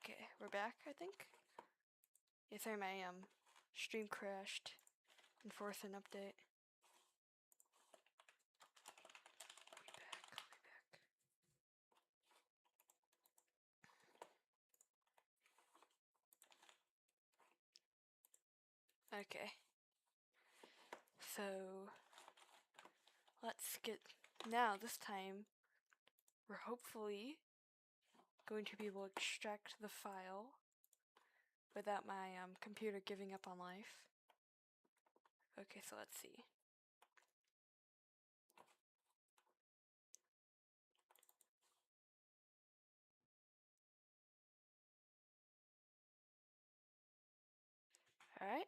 Okay, we're back, I think. Yeah, sorry, my stream crashed and forced an update. Okay. So let's get now this time we're hopefully going to be able to extract the file without my computer giving up on life. Okay, so let's see. Alright.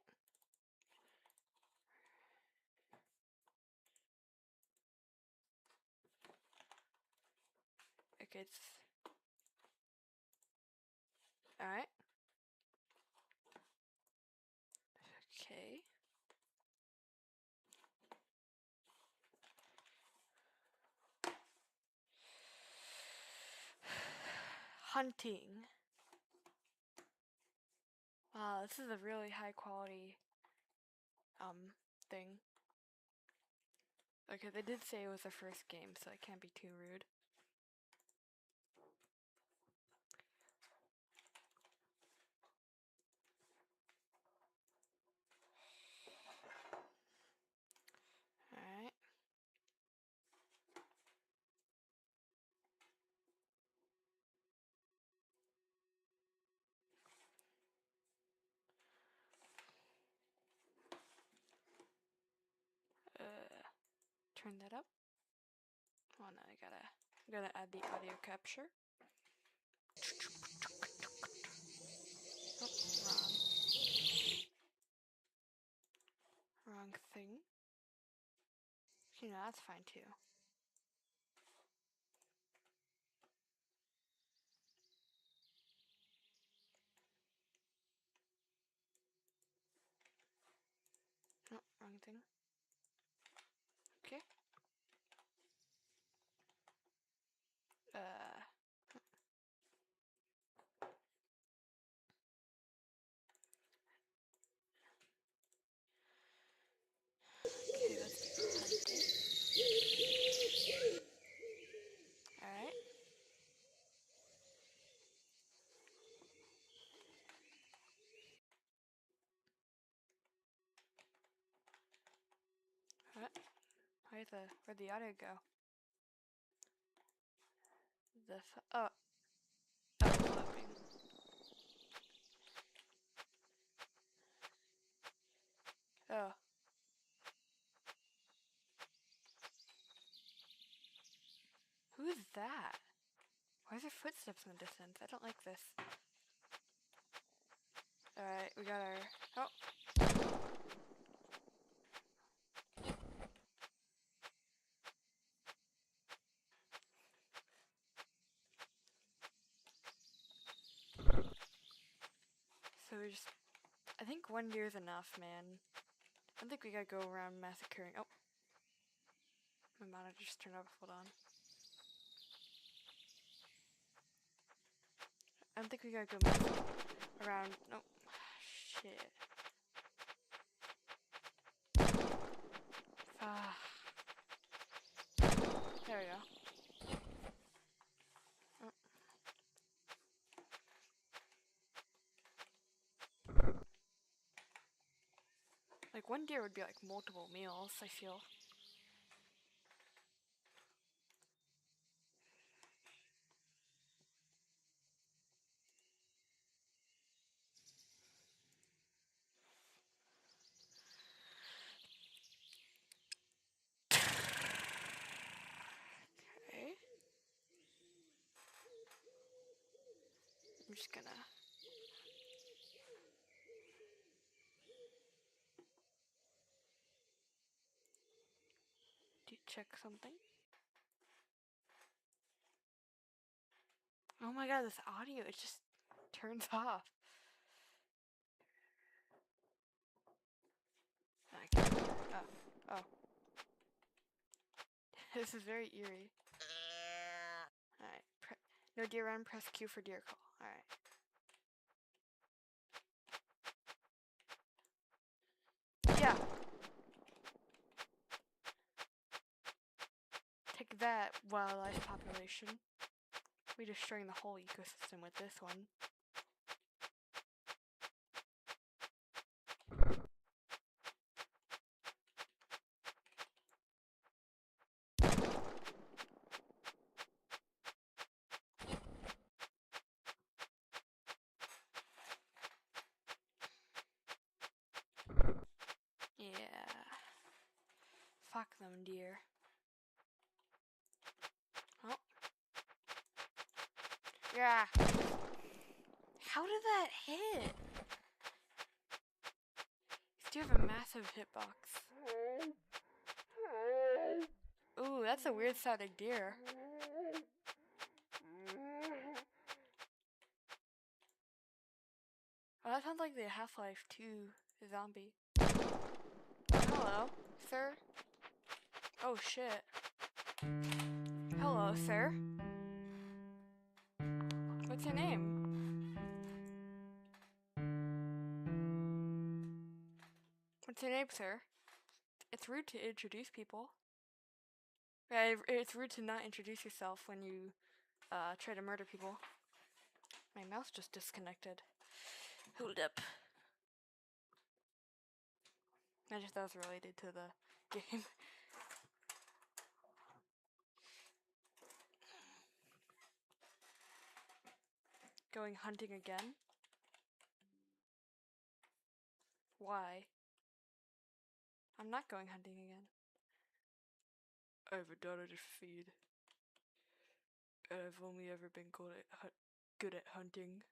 Okay, it's alright. Okay. Hunting. Wow, this is a really high quality thing. Okay, they did say it was the first game, so I can't be too rude. Alright. Turn that up. Oh no, I gotta add the audio capture. Oh, wrong thing. You know, that's fine too. No, wrong thing. Okay. Okay, let's do hunting. Alright. What? Where'd the audio go? Oh, looping. Oh. Who's that? Why is there footsteps in the distance? I don't like this. Alright, we got our... Oh! So we just... I think 1 deer is enough, man. I don't think we gotta go around massacring... Oh! My monitor just turned off, hold on. I don't think we gotta go around... Nope. Shit. Ah. There we go. Oh. Like, 1 deer would be like multiple meals, I feel. Okay. I'm just gonna... check something. Oh my god, this audio, it just turns off. Okay. Oh. This is very eerie. Alright. No deer run, press Q for deer call. Alright. wildlife population. We're destroying the whole ecosystem with this one. Yeah. Fuck them, deer. Oh. Yeah. How did that hit? You have a massive hitbox. Ooh, that's a weird sounding deer. Oh, that sounds like the Half-Life 2 zombie. Hello, sir. Oh shit. Hello, sir. What's your name? What's your name, sir? It's rude to introduce people. Yeah, it's rude to not introduce yourself when you try to murder people. My mouse just disconnected. Hold up. I just thought it was related to the game. Going hunting again? Why? I'm not going hunting again. I have a daughter to feed. And I've only ever been good at hunting.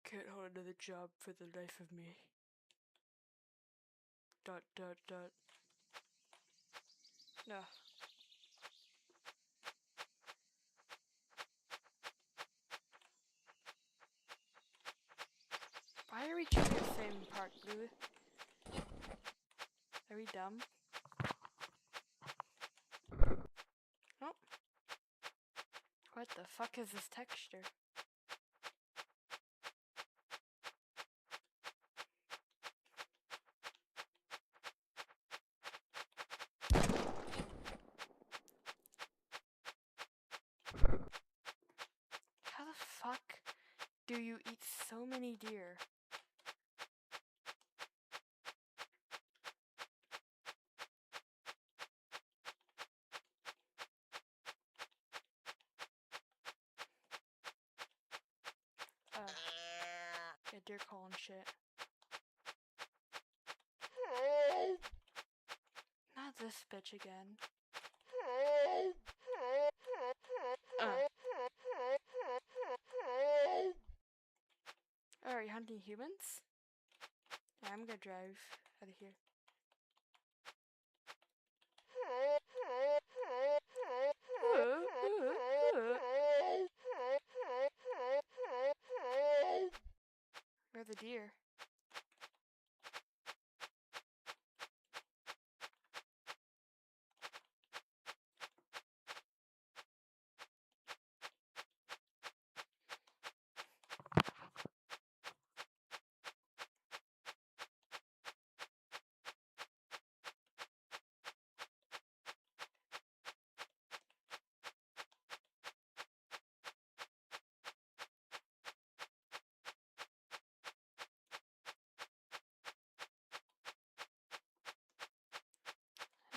Can't hold another job for the life of me. ... No. Why are we choosing the same part, Blue? Are we dumb? Oh. What the fuck is this texture? How the fuck do you eat so many deer? Yeah, deer calling shit. Not this bitch again. Oh, are you hunting humans? Yeah, I'm gonna drive out of here. Where are the deer?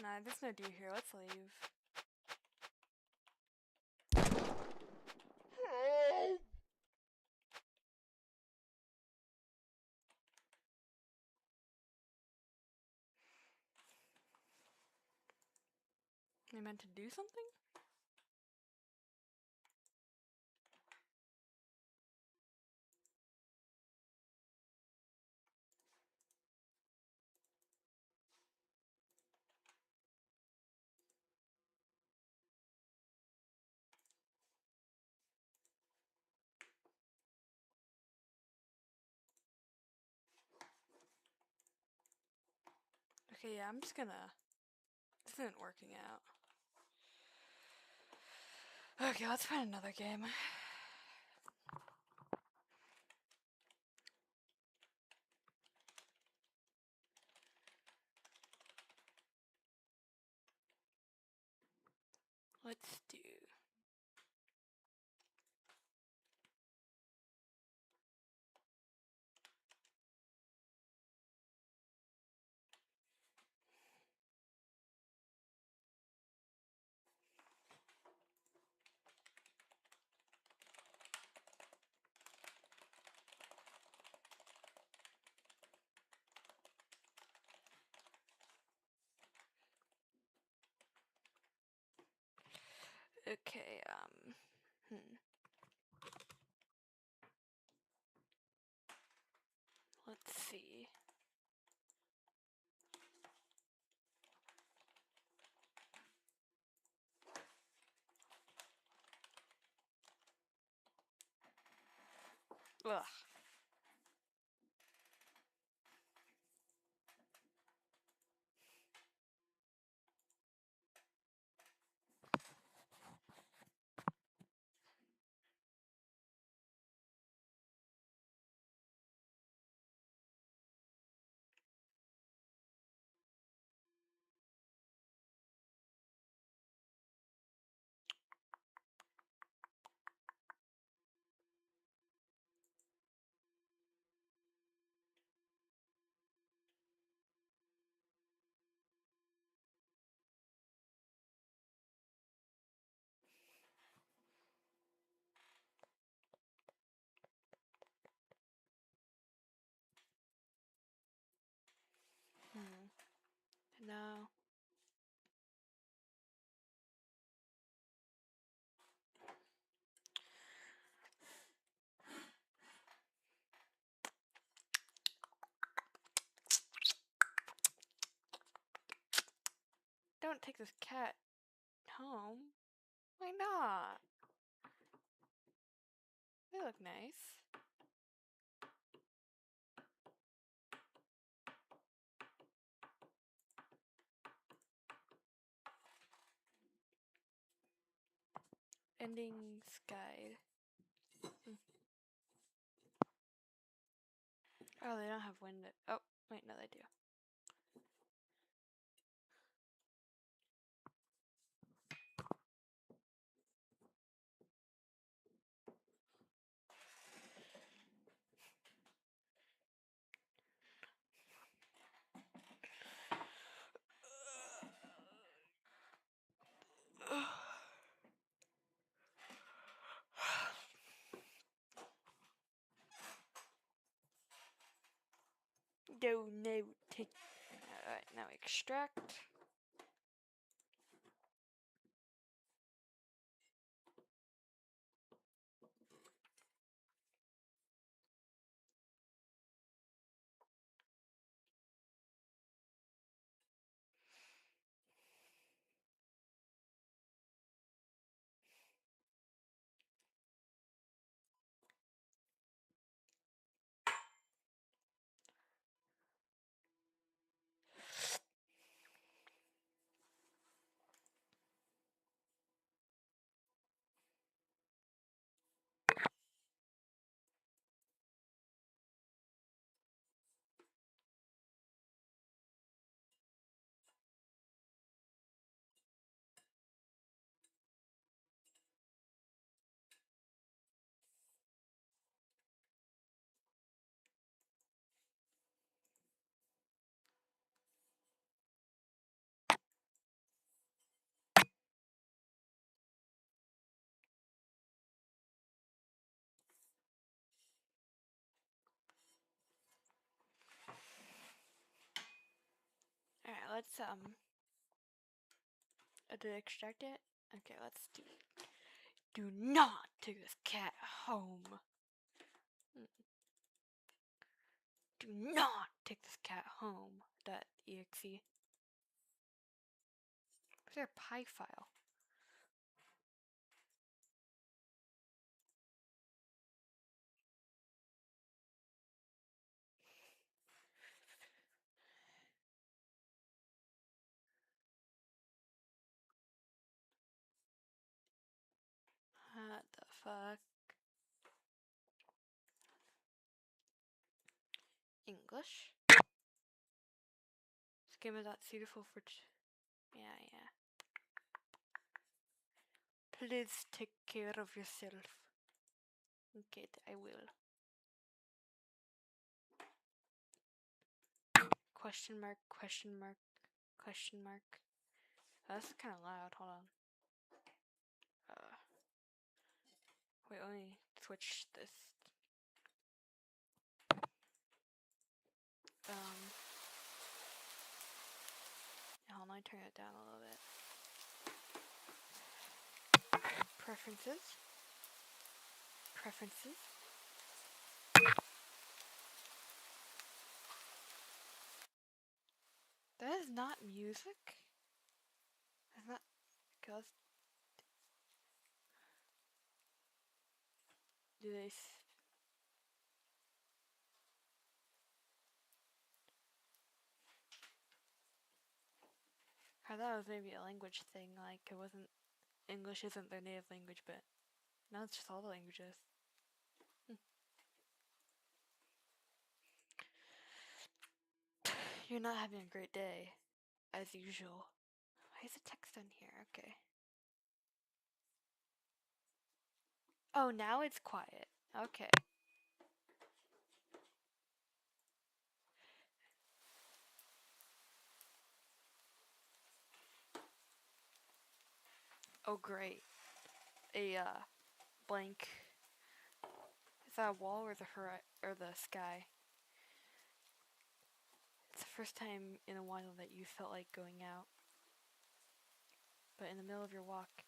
Nah, there's no deer here. Let's leave. They meant to do something? Okay, yeah, I'm just gonna... This isn't working out. Okay, let's find another game. Let's do. Okay, let's see. Ugh. No. Don't take this cat home. Why not? They look nice. Endings guide. Oh, they don't have window. Oh, wait, no, they do. No, take. Alright, now extract. Alright, let's did I extract it? Okay, let's do it. Do not take this cat home. Do not take this cat home. .exe. Where's their pie file? What the fuck? English? This game is not suitable for. Yeah. Please take care of yourself. Okay, I will. Question mark, question mark, question mark. Oh, that's kind of loud. Hold on. Wait, let me switch this. Hold on, turn it down a little bit. Preferences. Preferences. That is not music. That's not. Okay, let's do this. I thought it was maybe a language thing, like it wasn't. English isn't their native language, but now it's just all the languages. You're not having a great day, as usual. Why is the text on here? Okay. Oh, now it's quiet. Okay. Oh, great. A blank. Is that a wall or the sky? It's the first time in a while that you felt like going out. But in the middle of your walk,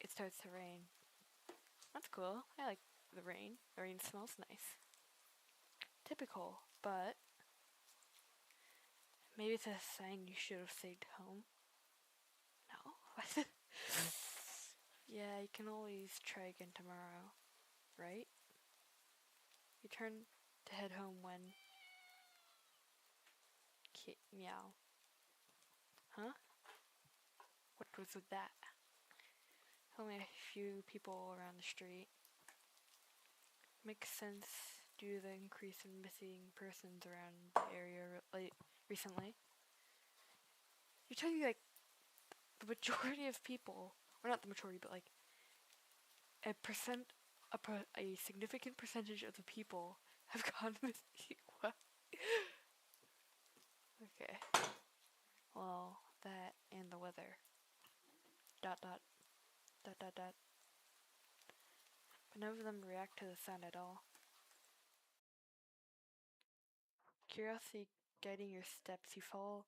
it starts to rain. That's cool. I like the rain. The rain smells nice. Typical, but maybe it's a sign you should have stayed home. No? What? Yeah, you can always try again tomorrow, right? You turn to head home when... Meow. Huh? What was with that? Only a few people around the street. Makes sense due to the increase in missing persons around the area recently. You're telling me like the majority of people, or not the majority, but like a significant percentage of the people have gone missing. What? Okay. Well, that and the weather. Dot dot. Dot dot dot. But none of them react to the sound at all. Curiosity guiding your steps, you follow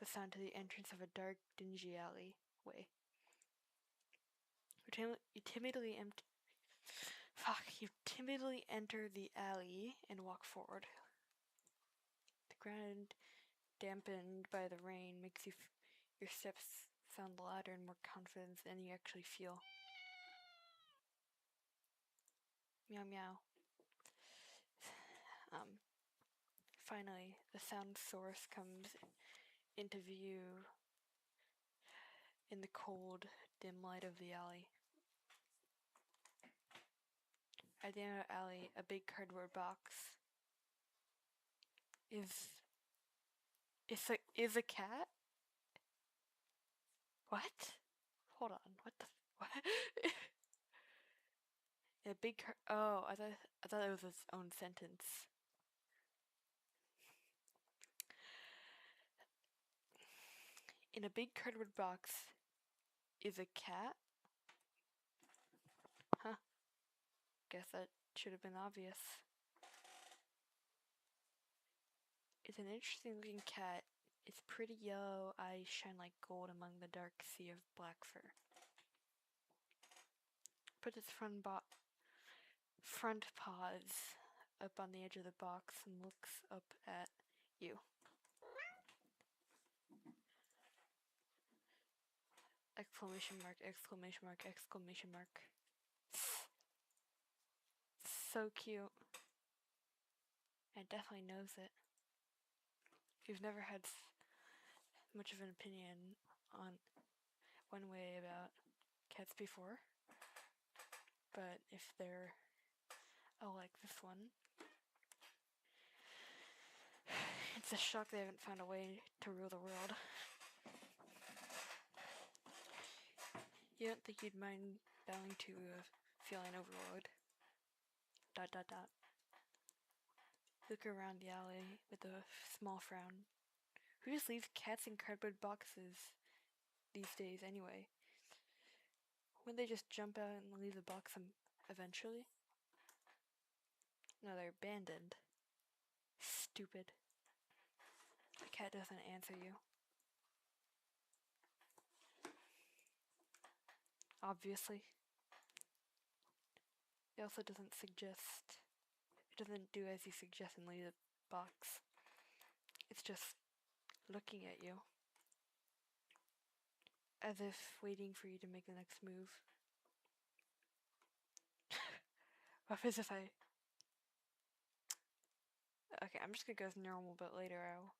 the sound to the entrance of a dark, dingy alleyway. You timidly enter the alley and walk forward. The ground, dampened by the rain, makes your steps sound louder and more confident than you actually feel. Meow meow. Finally, the sound source comes into view in the cold, dim light of the alley. At the end of the alley, a big cardboard box is a cat? What? Hold on. What the what? A big oh, I thought it was its own sentence. In a big cardboard box is a cat? Huh. Guess that should have been obvious. It's an interesting looking cat. Its pretty yellow eyes shine like gold among the dark sea of black fur. Puts its front paws up on the edge of the box and looks up at you. Exclamation mark, exclamation mark, exclamation mark. So cute. It definitely knows it. You've never had much of an opinion on one way about cats before, but if they're like this one, it's a shock they haven't found a way to rule the world. You don't think you'd mind bowing to a feline overload. ... Look around the alley with a small frown. Who just leaves cats in cardboard boxes these days anyway? Wouldn't they just jump out and leave the box eventually? No, they're abandoned. Stupid. The cat doesn't answer you. Obviously. It also doesn't suggest... It doesn't do as you suggest and leave the box. It's just looking at you. As if waiting for you to make the next move. What happens if I... Okay, I'm just gonna go as normal, but later I'll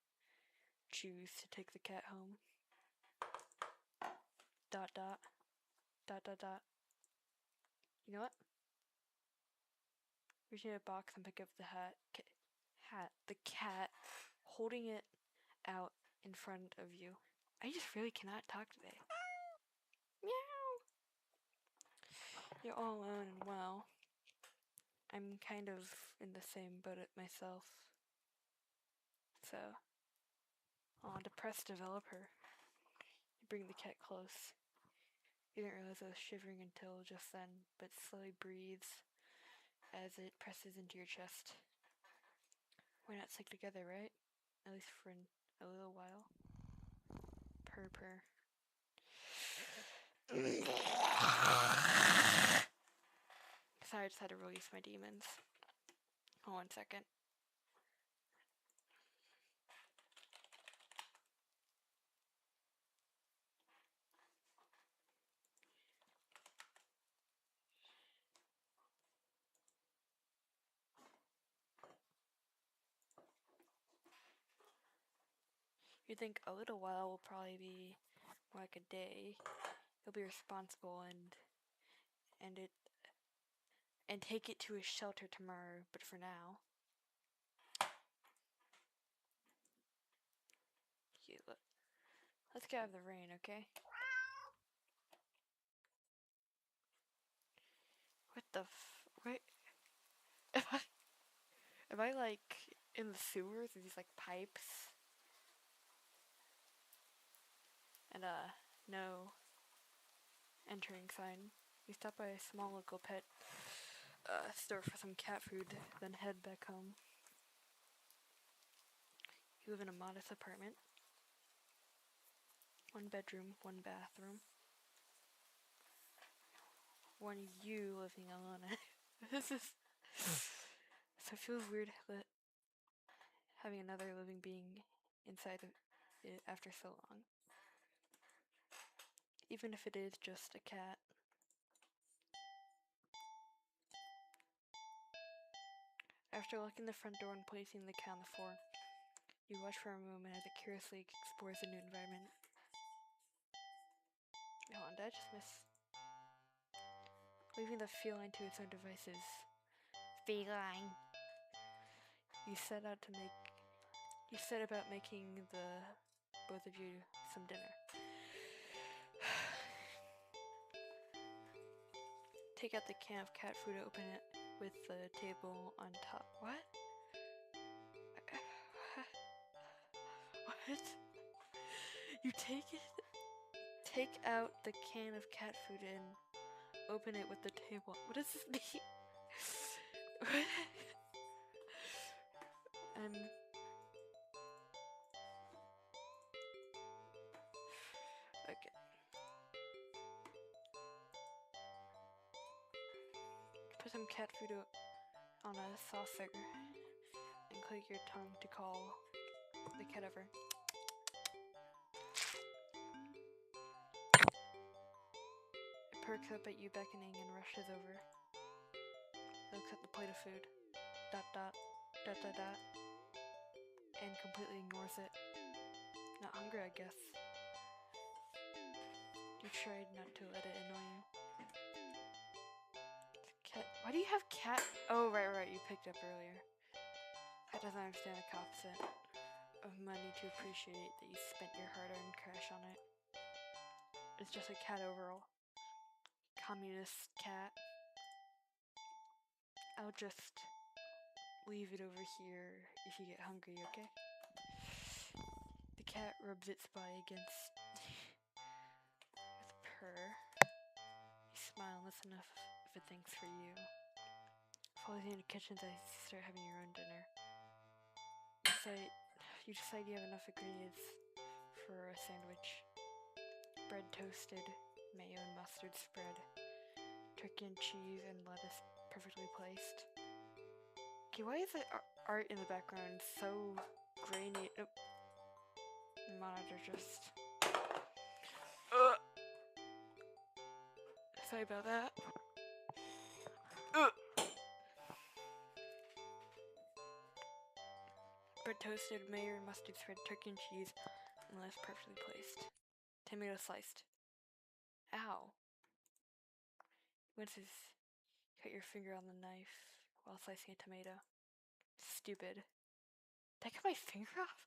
choose to take the cat home. ... You know what? Reach in a box and pick up the the cat, holding it out in front of you. I just really cannot talk today. Meow! You're all alone and well. I'm kind of in the same boat myself. So, depressed developer. You bring the cat close. You didn't realize I was shivering until just then, but slowly breathes as it presses into your chest. We're not sick together, right? At least for a little while. Purr purr. Sorry, I just had to release my demons. Hold on 1 second. You think a little while will probably be more like a day. You'll be responsible and take it to a shelter tomorrow, but for now. Let's get out of the rain, okay? What the wait? Am I like in the sewers? Are these like pipes? And no entering sign. We stop by a small local pet store for some cat food, then head back home. You live in a modest apartment. 1 bedroom, 1 bathroom. 1 you living alone. This is... So it feels weird that having another living being inside of it after so long. Even if it is just a cat. After locking the front door and placing the cat on the floor, you watch for a moment as it curiously explores the new environment. Hold on, did I just miss? Leaving the feline to its own devices. Feline! You set about making both of you some dinner. Take out the can of cat food, open it with the table on top. What? What? You take out the can of cat food and open it with the table. What does this mean? Okay. Put some cat food on a saucer and click your tongue to call the cat over. It perks up at you beckoning and rushes over. Looks at the plate of food. ... And completely ignores it. Not hungry, I guess. You tried not to let it annoy you. Cat. Why do you have cat? Oh, right, you picked up earlier. Cat doesn't understand the concept of money to appreciate that you spent your hard-earned cash on it. It's just a cat overall. communist cat. I'll just leave it over here if you get hungry, okay? The cat rubs its body against with purr. You smile, and that's enough if it thinks for you. Follows you in the kitchen as you start having your own dinner. You decide you have enough ingredients for a sandwich. Bread toasted, mayo and mustard spread, turkey and cheese and lettuce perfectly placed. Okay, why is the art in the background so grainy? Oh. Monitor just... Sorry about that. Bread toasted, mayo and mustard spread, turkey and cheese, and lettuce perfectly placed. Tomato sliced. Ow. Once is cut your finger on the knife while slicing a tomato. Stupid. Did I cut my finger off?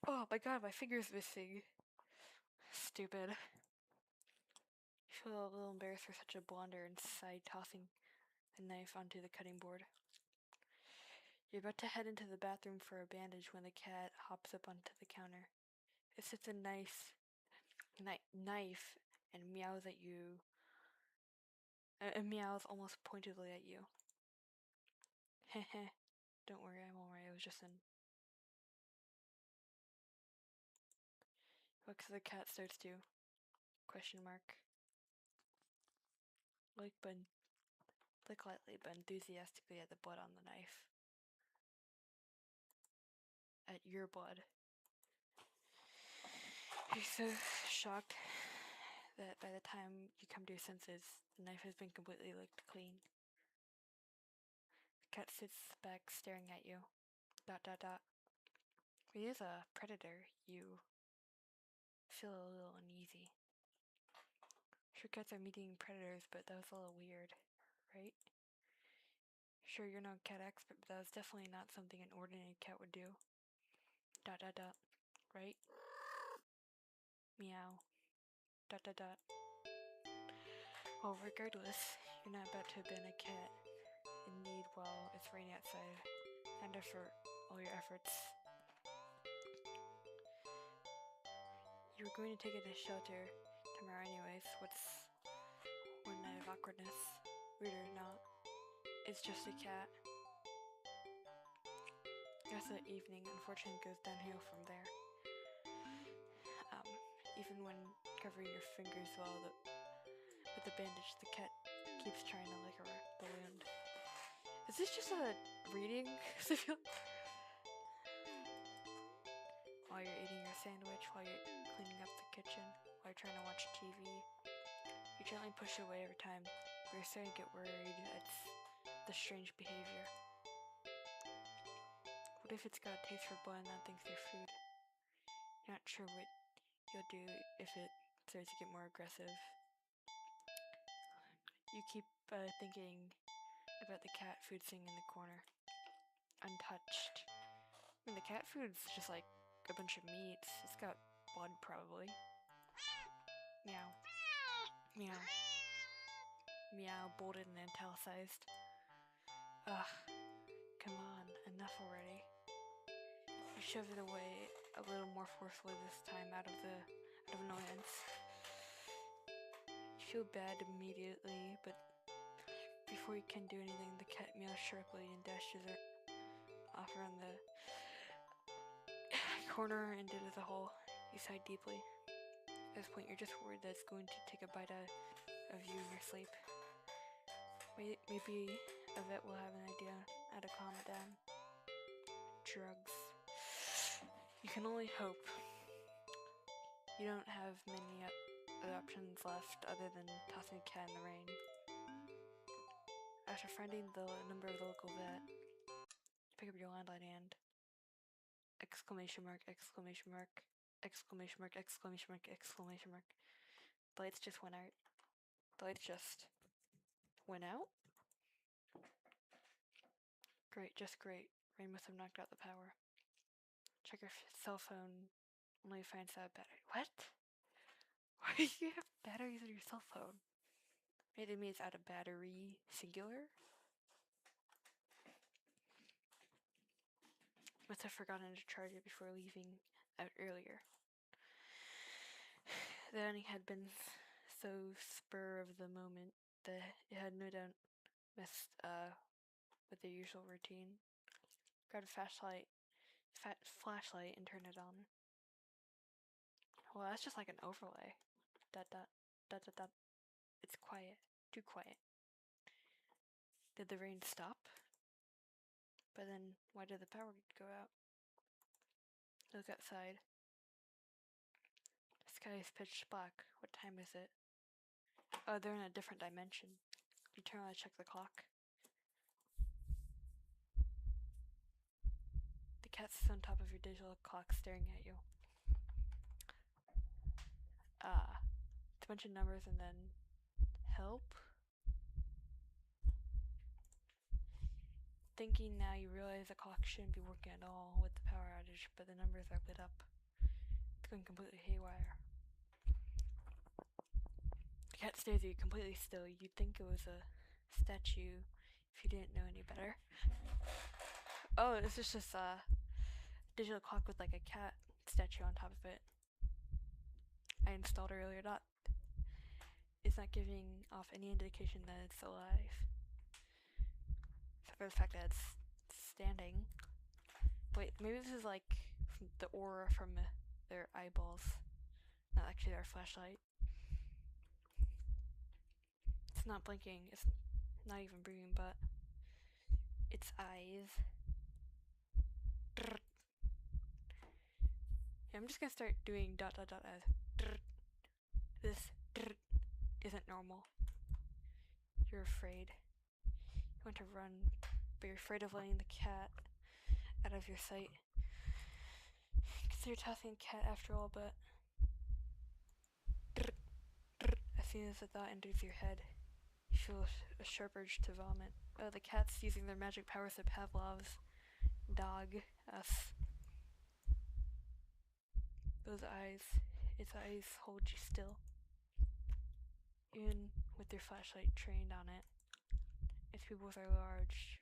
Oh my god, my finger's missing. Stupid. You feel a little embarrassed for such a blunder and sigh, tossing the knife onto the cutting board. You're about to head into the bathroom for a bandage when the cat hops up onto the counter. It sits a nice knife and meows at you. It meows almost pointedly at you. Heh. Don't worry, I'm alright. I was just in. What the cat starts to? Question mark. Lick lightly but enthusiastically at the blood on the knife. At your blood. You're so shocked that by the time you come to your senses, the knife has been completely licked clean. The cat sits back staring at you. ... When he is a predator, you feel a little uneasy. Sure, cats are meat-eating predators, but that was a little weird, right? Sure, you're no cat expert, but that was definitely not something an ordinary cat would do. ... Right? Meow. ... Well, regardless, you're not about to abandon a cat in need while it's raining outside. And for all your efforts. You were going to take it to shelter tomorrow anyways. What's one night of awkwardness? Weird or not, it's just a cat. The rest of the evening, unfortunately, goes downhill from there. Even when covering your fingers with the bandage, the cat keeps trying to lick the wound. Is this just a reading? While you're eating your sandwich, while you're cleaning up the kitchen, while you're trying to watch TV, you gently push it away every time, but you're starting to get worried at the strange behavior. What if it's got a taste for blood and that thinks you're food? You're not sure what you'll do if it starts to get more aggressive. You keep thinking about the cat food sitting in the corner, untouched. I mean, the cat food's just like a bunch of meat. It's got blood, probably. Meow. Meow. Meow, bolded and italicized. Ugh. Come on, enough already. You shove it away a little more forcefully this time out of annoyance. You feel bad immediately, but before you can do anything, the cat meows sharply and dashes her off around the corner and into the hole. You sigh deeply. At this point, you're just worried that it's going to take a bite out of you in your sleep. Maybe a vet will have an idea how to calm it down. Drugs. You can only hope. You don't have many other options left other than tossing a cat in the rain. After finding the number of the local vet, you pick up your landline and... Exclamation mark, exclamation mark, exclamation mark, exclamation mark, exclamation mark. The lights just went out. The lights just went out? Great, just great. Rain must have knocked out the power. Check your cell phone, only finds out battery. What? Why do you have batteries on your cell phone? Maybe it's out of battery, singular? Must have forgotten to charge it before leaving out earlier. The hunting had been so spur of the moment that it had no doubt messed with their usual routine. Grab a flashlight and turn it on. Well, that's just like an overlay. Dot dot dot dot dot. It's quiet. Too quiet. Did the rain stop? But then, why did the power go out? Look outside. The sky is pitch black. What time is it? Oh, they're in a different dimension. You turn on to check the clock. The cat sits on top of your digital clock staring at you. It's a bunch of numbers and then help. Thinking now, you realize the clock shouldn't be working at all with the power outage, but the numbers are lit up. It's going completely haywire. The cat stares at you completely still. You'd think it was a statue if you didn't know any better. Oh, this is just a digital clock with like a cat statue on top of it. I installed earlier. It's not giving off any indication that it's alive. Except for the fact that it's standing. Wait, maybe this is like from the aura from their eyeballs. Not actually their flashlight. It's not blinking. It's not even breathing, but its eyes. Yeah, I'm just gonna start doing dot dot dot as this isn't normal. You're afraid. You want to run, but you're afraid of letting the cat out of your sight. Consider tossing the cat after all, but as soon as the thought enters your head, you feel a sharp urge to vomit. Oh, the cat's using their magic powers of Pavlov's dog. Us. Those eyes, its eyes hold you still. Even with your flashlight trained on it. Its pupils are large,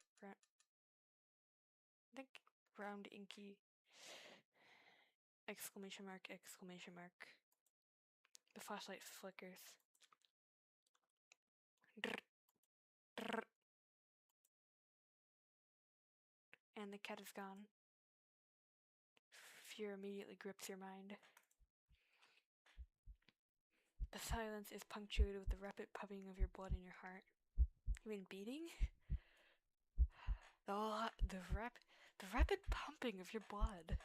round, inky. Exclamation mark, exclamation mark. The flashlight flickers. And the cat is gone. Fear immediately grips your mind. The silence is punctuated with the rapid pumping of your blood in your heart. You mean beating? The rapid pumping of your blood.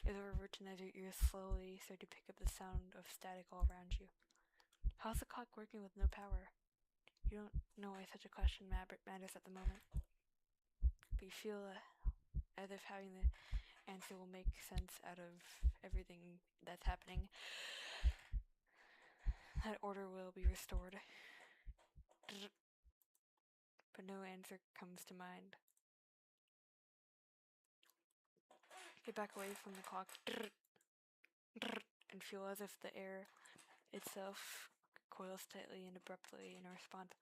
Is overwritten as your ears slowly start to pick up the sound of static all around you. How's the clock working with no power? You don't know why such a question matters at the moment. But you feel as if having the answer will make sense out of everything that's happening. That order will be restored. But no answer comes to mind. You back away from the clock and feel as if the air itself coils tightly and abruptly in response.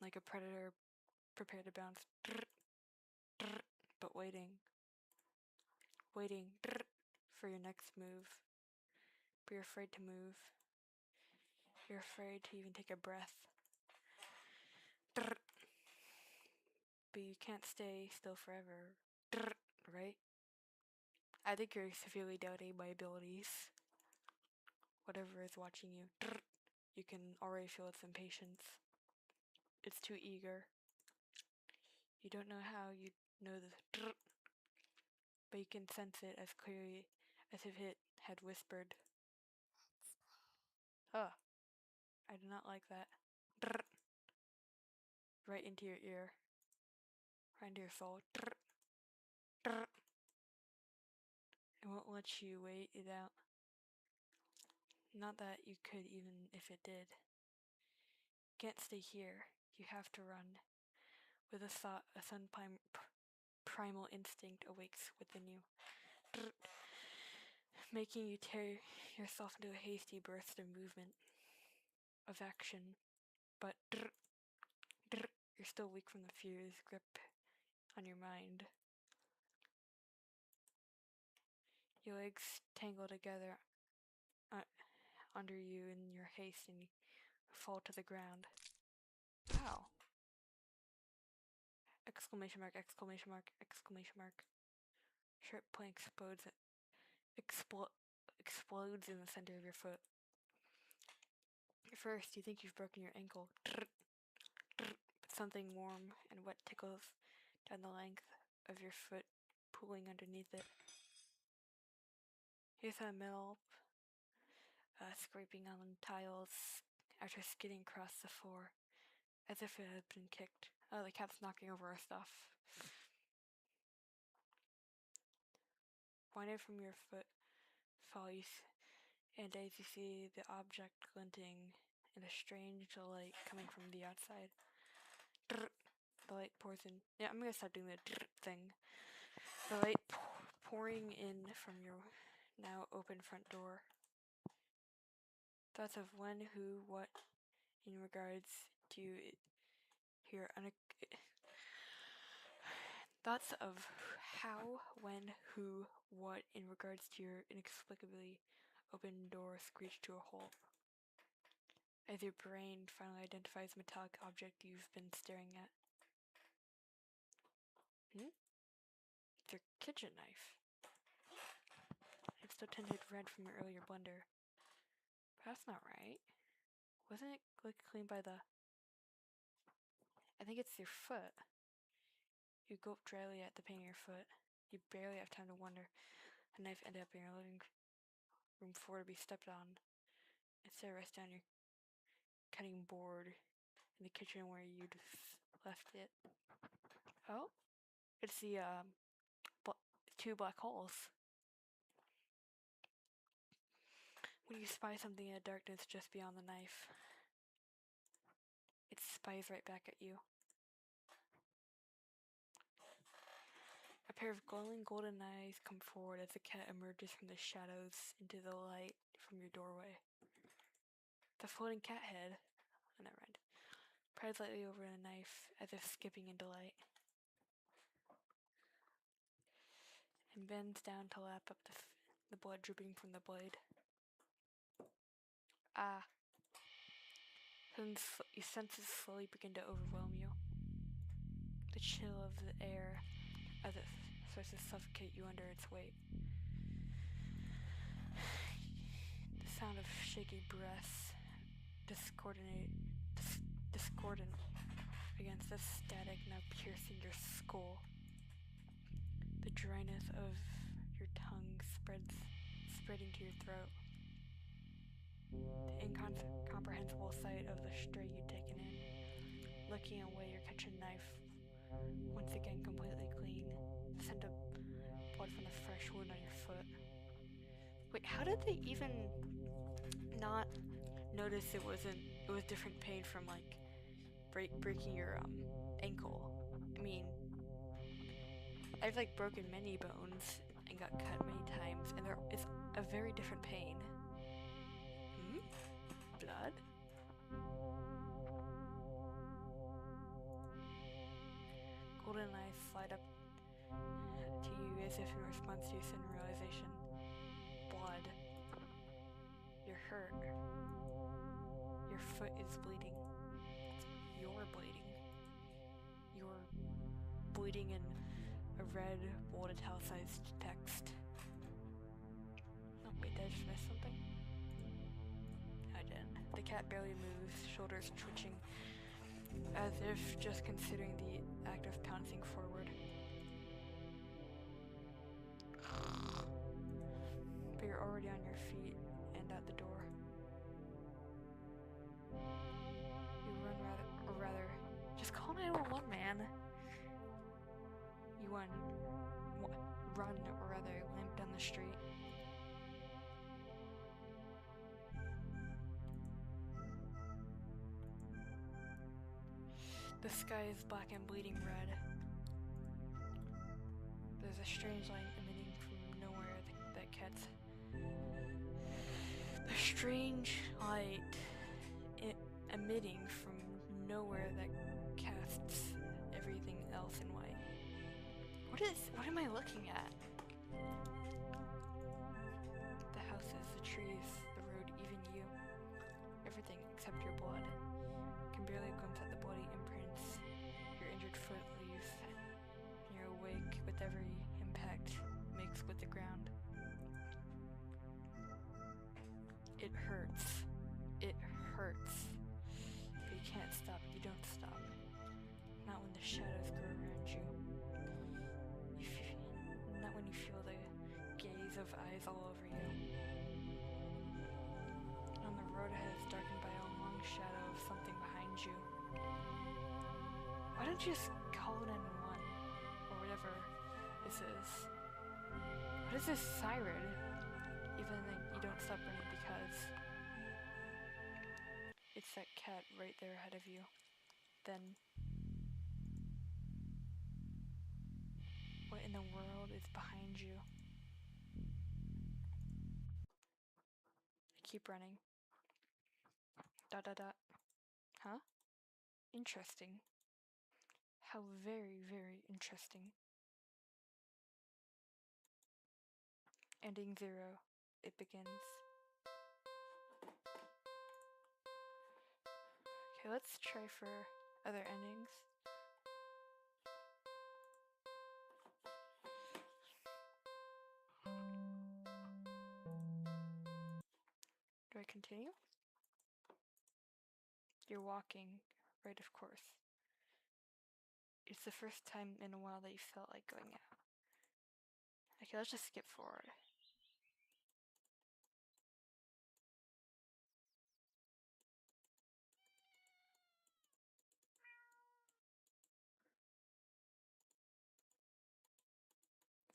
Like a predator prepared to bounce. But waiting for your next move. But you're afraid to move. You're afraid to even take a breath. But you can't stay still forever, right? I think you're severely doubting my abilities. Whatever is watching you, you can already feel its impatience. It's too eager. You don't know how you know this, but you can sense it as clearly as if it had whispered. Oh, I do not like that. Right into your ear. Right into your soul. It won't let you wait it out. Not that you could even if it did. You can't stay here. You have to run. With a thought, a sudden primal instinct awakes within you. making you tear yourself into a hasty burst of movement, of action, but you're still weak from the fear's grip on your mind. Your legs tangle together under you in your haste and you fall to the ground. Wow. Exclamation mark, exclamation mark, exclamation mark. Sharp plank explodes in the center of your foot. At first, you think you've broken your ankle, but something warm and wet tickles down the length of your foot, pooling underneath it. Here's a metal scraping on tiles after skidding across the floor, as if it had been kicked. Oh, the cat's knocking over our stuff. Winding from your foot follies, and as you see the object glinting in a strange light coming from the outside. The light pours in. Yeah, I'm gonna start doing the thing. The light pouring in from your now open front door. Thoughts of when, who, what, in regards to your thoughts of how, when, who, what, in regards to your inexplicably open door screech to a halt. As your brain finally identifies the metallic object you've been staring at. It's your kitchen knife. It's still tinted red from your earlier blunder. But that's not right. Wasn't it cleaned by the... I think it's your foot. You gulp dryly at the pain in your foot. You barely have time to wonder. A knife ended up in your living room floor to be stepped on. Instead, rest down your cutting board in the kitchen where you'd left it. Oh, it's the 2 black holes. When you spy something in the darkness just beyond the knife, it spies right back at you. A pair of glowing golden eyes come forward as the cat emerges from the shadows into the light from your doorway. The floating cat head, never mind, prides lightly over the knife as if skipping in delight, and bends down to lap up the blood dripping from the blade. Ah. Then your senses slowly begin to overwhelm you. The chill of the air as it starts to suffocate you under its weight. The sound of shaky breaths, discordant against the static now piercing your skull. The dryness of your tongue spreading to your throat. The incomprehensible sight of the stray you'd taken in, looking away your kitchen knife, once again completely clean, the scent of blood from the fresh wound on your foot. Wait, how did they even not notice it was different pain from like breaking your ankle? I mean, I've like broken many bones and got cut many times, and there is a very different pain. Blood? Golden eyes slide up to you as if in response to your sudden realization. Blood. You're hurt. Your foot is bleeding. You're bleeding. You're bleeding in a red, bold, italicized text. Oh wait, did I just miss something? I didn't. The cat barely moves, shoulders twitching, as if just considering the act of pouncing forward. But you're already on your feet and at the door. You run rather, just call 911, man. You run, or rather, limp down the street. The sky is black and bleeding red. There's a strange light emitting from nowhere that cat's strange light emitting from nowhere that casts everything else in white. What am I looking at? The houses, the trees, the road, even you. Everything except your blood. Can barely glimpse at the bloody imprints your injured foot leaves. And you're awake with every impact makes with the ground. It hurts. It hurts. But you can't stop. You don't stop. Not when the shadows grow around you. Not when you feel the gaze of eyes all over you. On the road ahead is darkened by a long shadow of something behind you. Why don't you just call 911? Or whatever this is. What is this siren? Even then you don't stop running because it's that cat right there ahead of you. Then what in the world is behind you? Keep running. Dot dot dot. Huh? Interesting. How very, very interesting. Ending 0. It begins. Okay, let's try for other endings. Do I continue? You're walking, right, of course. It's the first time in a while that you felt like going out. Okay, let's just skip forward.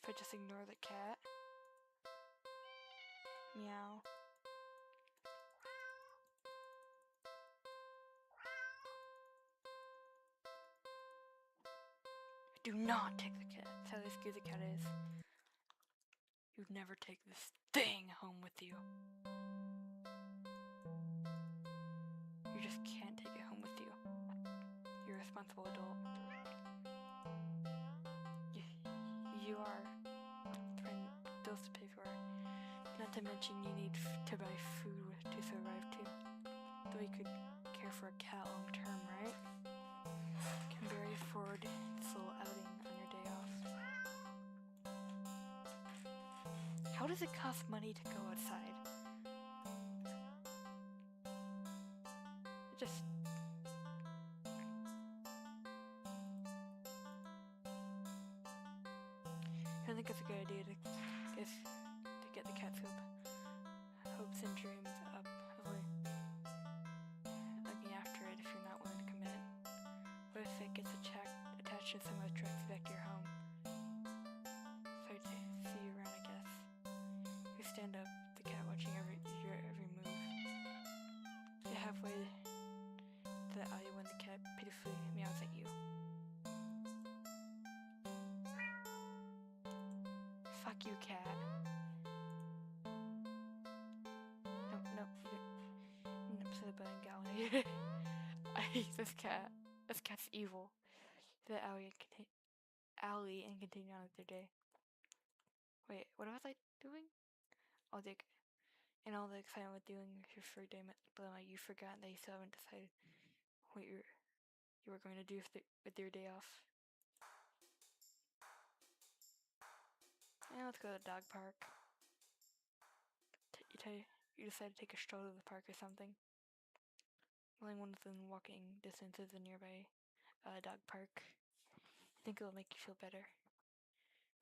If I just ignore the cat. Meow. Do not take the cat. That's how scary the cat is. You'd never take this thing home with you. You just can't take it home with you. You're a responsible adult. You are bills to pay for. Not to mention you need to buy food to survive too. Though you could care for a cat long term, right? Can barely afford this little outing on your day off. How does it cost money to go outside? It just... I think it's a good idea to get the cat's hopes and dreams up. Looking after it if you're not willing to commit. What if it gets attached to some attracts back to your home? Sorry to see you around, I guess. You stand up, the cat watching your every move. Get halfway to the alley when the cat pitifully meows at you. Fuck you, cat. Nope. To the button gallery. I hate this cat. This cat's evil. To the alley and continue on with their day. Wait, what was I doing? In all the excitement with doing your free day dilemma, you forgot that you still haven't decided what you were going to do with your day off. Yeah, let's go to the dog park. You decide to take a stroll to the park or something. Only one within walking distance is a nearby dog park. I think it'll make you feel better.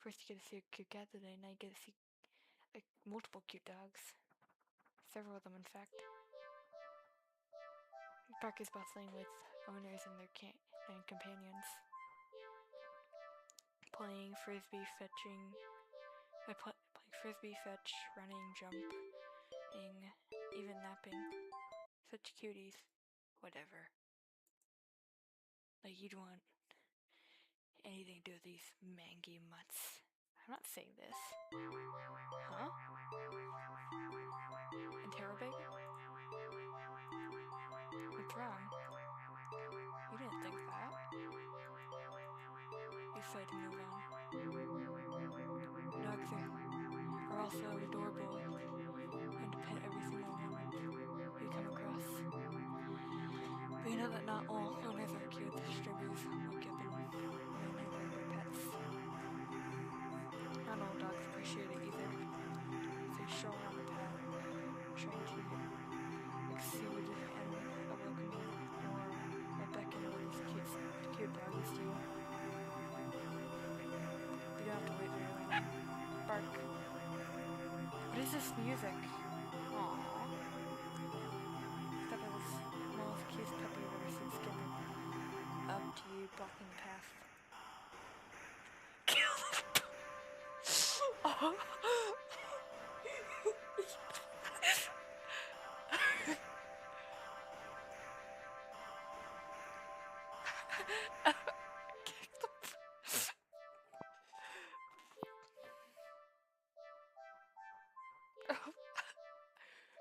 First you get to see a cute cat today, now you get to see multiple cute dogs. Several of them, in fact. The park is bustling with owners and their companions. Playing frisbee, fetch, running, jumping, even napping. Such cuties. Whatever. Like you'd want anything to do with these mangy mutts. I'm not saying this. Huh? Interrobate? slowly to move on. Dogs are also adorable and to pet every single one you come across. But you know that not all owners are cute. Strippers will give them mainly their pets. Not all dogs appreciate it either. So you stroll around the path, trying to exude a welcoming or a beckon to these cute doggies to you. You don't have to wait very long. Bark. What is this music? Aww. Step on the smallest, cutest puppy you've ever seen skipping up to you, blocking the path. Kill them! Oh.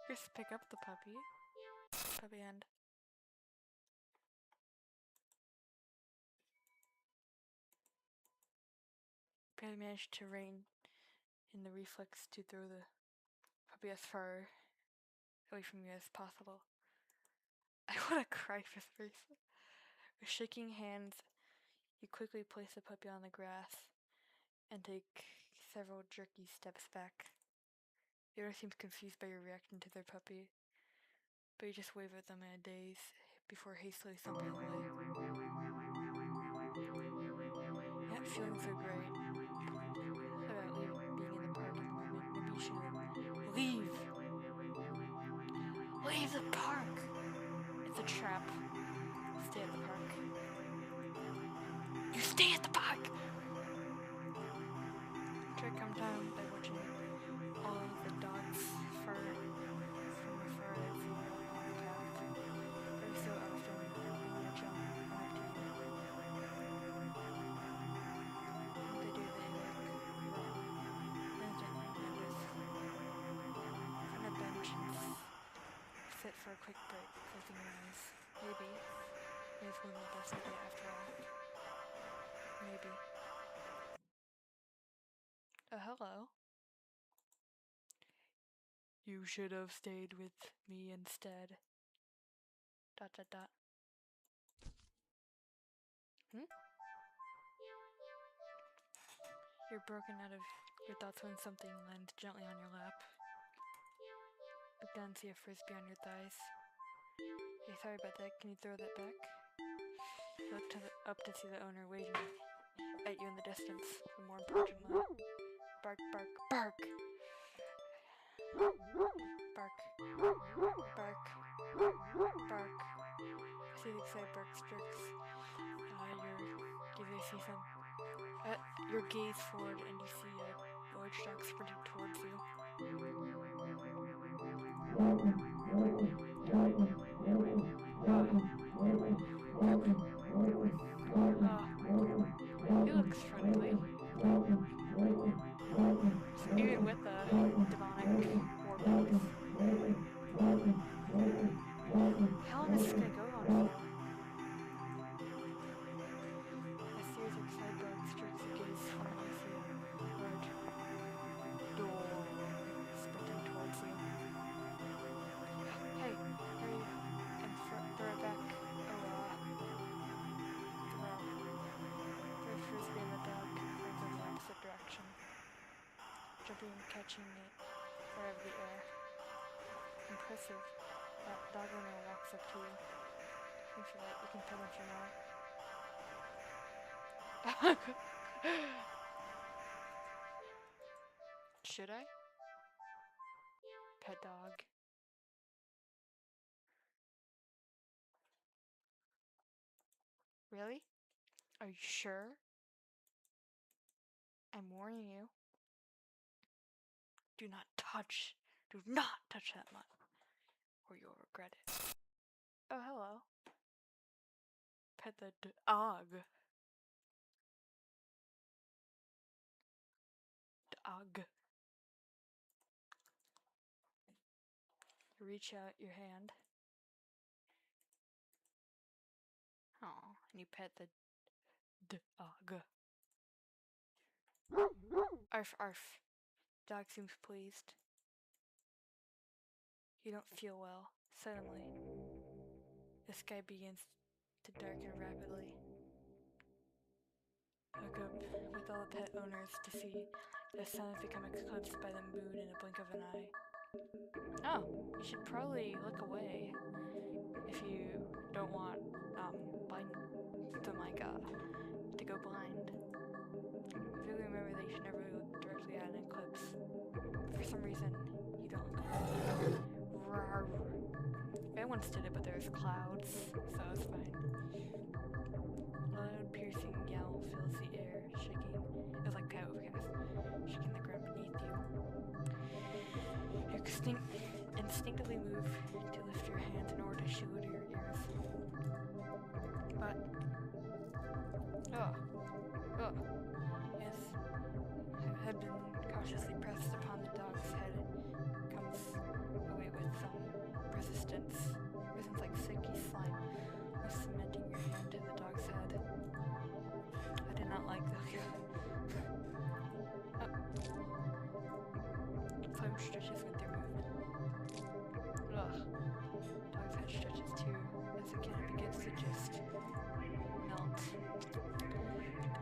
Just pick up the puppy. Puppy end. Barely managed to rein in the reflex to throw the puppy as far away from you as possible. I want to cry for some reason. With shaking hands, you quickly place the puppy on the grass and take several jerky steps back. The owner seems confused by your reaction to their puppy, but you just wave at them in a daze before hastily thumping away. Yeah, feelings are great. About being in the park at the moment. Maybe you should leave. Leave the park! It's a trap. Stay at the park. You stay at the park! Try to calm down by watching all of the dogs fur from afar as you walk along the path. Very so often, you want to jump back to you. When they do, they look wrong. Then gently notice. Find a bench and sit for a quick break, closing your eyes. Maybe it is one of the best idea after all. Maybe. Oh, hello. You should have stayed with me instead. ... You're broken out of your thoughts when something lands gently on your lap. Look down and see a frisbee on your thighs. Hey, sorry about that. Can you throw that back? You look up to see the owner waving at you in the distance. But more importantly, bark, bark, bark! Bark. Bark. Bark. See the excited bark strikes your gaze forward and you see a large dog sprinting towards you. He looks friendly. Even with the demonic warnings. How long is this gonna go on for? A series of excited dog strikes your gaze from an large door sprinting towards you. Hey, hurry and throw it back. Throw frisbee and the dog runs in the opposite direction, jumping and catching it far out of the air. Impressive. That dog owner walks up to you. Thanks for that. You can pet him for now. Should I? Pet dog. Really? Are you sure? I'm warning you. Do not touch that mutt, or you'll regret it. Oh, hello. Pet the dog. Dog. You reach out your hand. Aw, and you pet the dog. Arf, arf. Dog seems pleased. You don't feel well. Suddenly, the sky begins to darken rapidly. Look up with all the pet owners to see the sun has become eclipsed by the moon in a blink of an eye. Oh, you should probably look away if you don't want blind to go blind. Really remember that you should never look directly at an eclipse. For some reason, you don't look away. Rawr. I once did it, but there's clouds, so it's fine. A loud, piercing yell fills the air, shaking. It was like overcast, shaking the ground beneath you. You instinctively move to lift your hands in order to shield your ears. But, yes, had been cautiously pressed upon the dog's head. Comes away with some resistance like sticky slime, or cementing your hand to the dog's head. I did not like the Slime stretches with their movement. Ugh. Dog's head stretches too, as the can begins to just melt.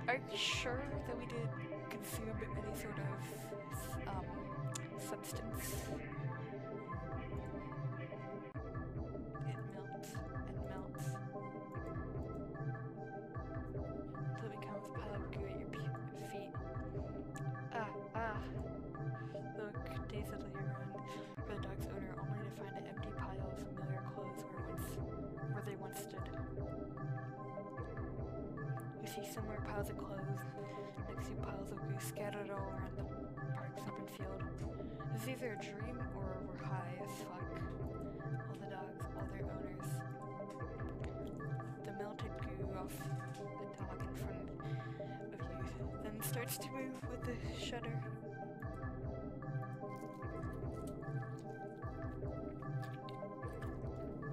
Are you sure that we did consume any sort of substance? It melts and melts until it becomes a pile of goo at your feet. Look dazedly around for the dog's owner, only to find an empty pile of familiar clothes where they once stood. You see similar piles of clothes next to piles of goo scattered all around the park's open field. Is this either a dream or we're high as fuck? All the dogs, all their owners. The melted goo off the dog in front of you then starts to move with the shudder.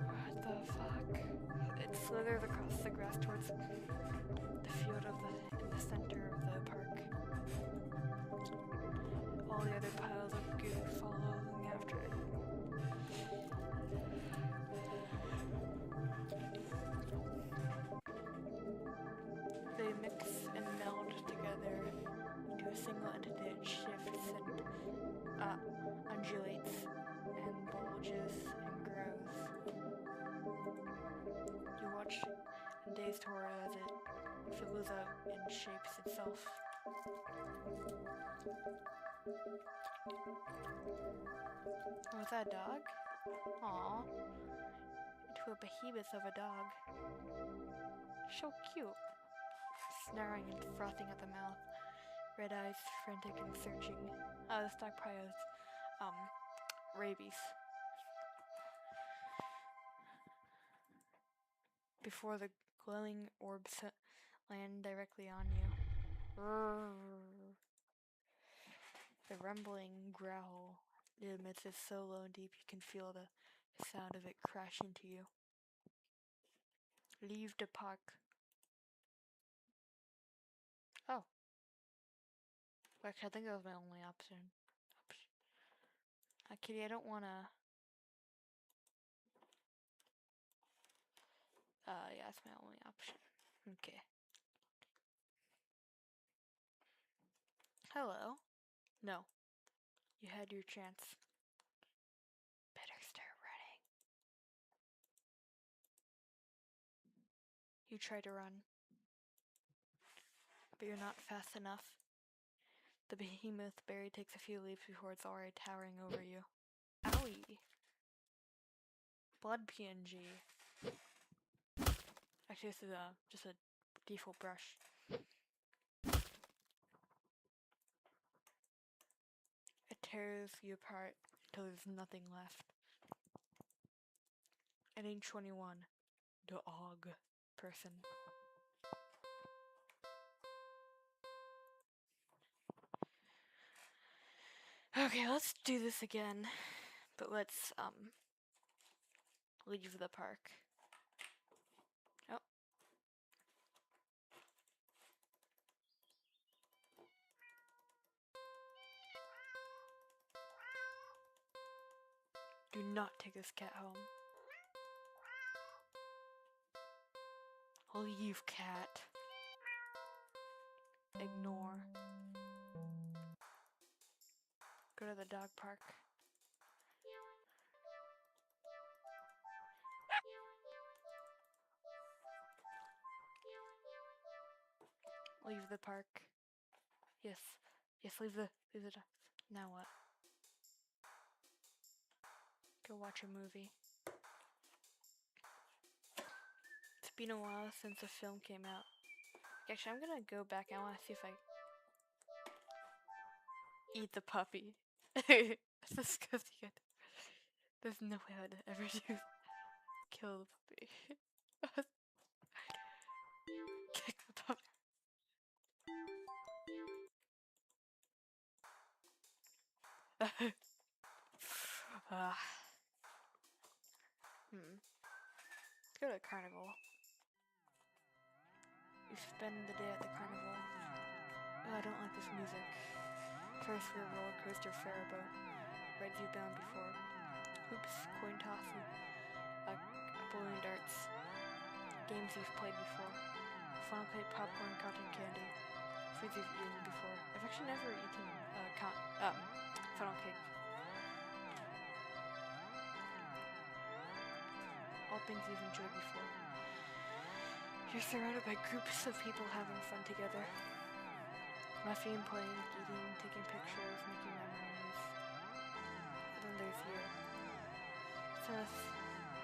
What the fuck? It slithers across the grass towards the field in the center of the park. All the other piles of goo following after it. They mix and meld together into a single entity that shifts and undulates and bulges and grows. You watch in dazed horror as it fills up and shapes itself. Was that a dog? Aww. Into a behemoth of a dog. So cute. Snarling and frothing at the mouth. Red eyes, frantic and searching. This dog probably has, rabies. Before the glowing orbs land directly on you. The rumbling growl it emits is so low and deep you can feel the sound of it crash into you. Leave the park. Oh. Actually, I think that was my only option. Kitty, I don't wanna... yeah, that's my only option. Okay. Hello? No. You had your chance. Better start running. You try to run. But you're not fast enough. The behemoth berry takes a few leaps before it's already towering over you. Owie! Blood PNG. Actually, this is just a default brush. It tears you apart until there's nothing left. At age 21, dog person. Okay, let's do this again, but let's leave the park. Oh. Do not take this cat home. Leave, cat. Ignore. Go to the dog park. Leave the park. Yes. Yes, leave the dogs. Now what? Go watch a movie. It's been a while since the film came out. Actually, I'm gonna go back. I wanna see if I eat the puppy. It's disgusting. There's no way I would ever do kill the puppy. Kick the puppy. Let's go to a carnival. You spend the day at the carnival. Oh, I don't like this music. First rear roller coaster Faribault. Rides you've been on before. Hoops, coin toss, and balloon darts. Games you've played before. Funnel cake, popcorn, cotton candy. Foods you've eaten before. I've actually never eaten funnel cake. All things you've enjoyed before. You're surrounded by groups of people having fun together. Laughing, playing, eating, taking pictures, making memories. And then there's you. Sun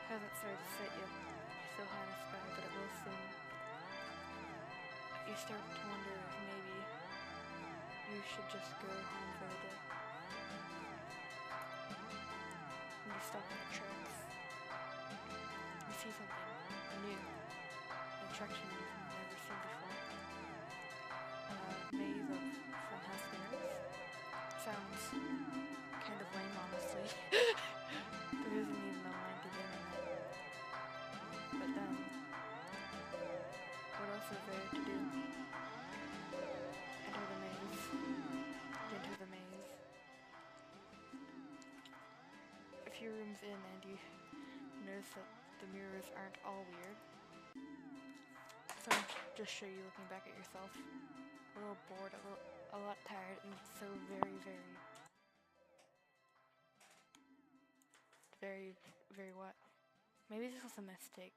hasn't started to set yet. You're still high in the sky, but it will soon. You start to wonder if maybe you should just go home for the day. And you stop in the tracks. You see something new. An attraction you've never seen before. Maze of funhouse mirrors. Sounds kind of lame, honestly. There isn't even a line to get in it. But then, what else is there to do? Enter the maze. Enter the maze. A few rooms in and you notice that the mirrors aren't all weird. Some just show you looking back at yourself. A little bored, a lot tired, and so very what? Maybe this was a mistake.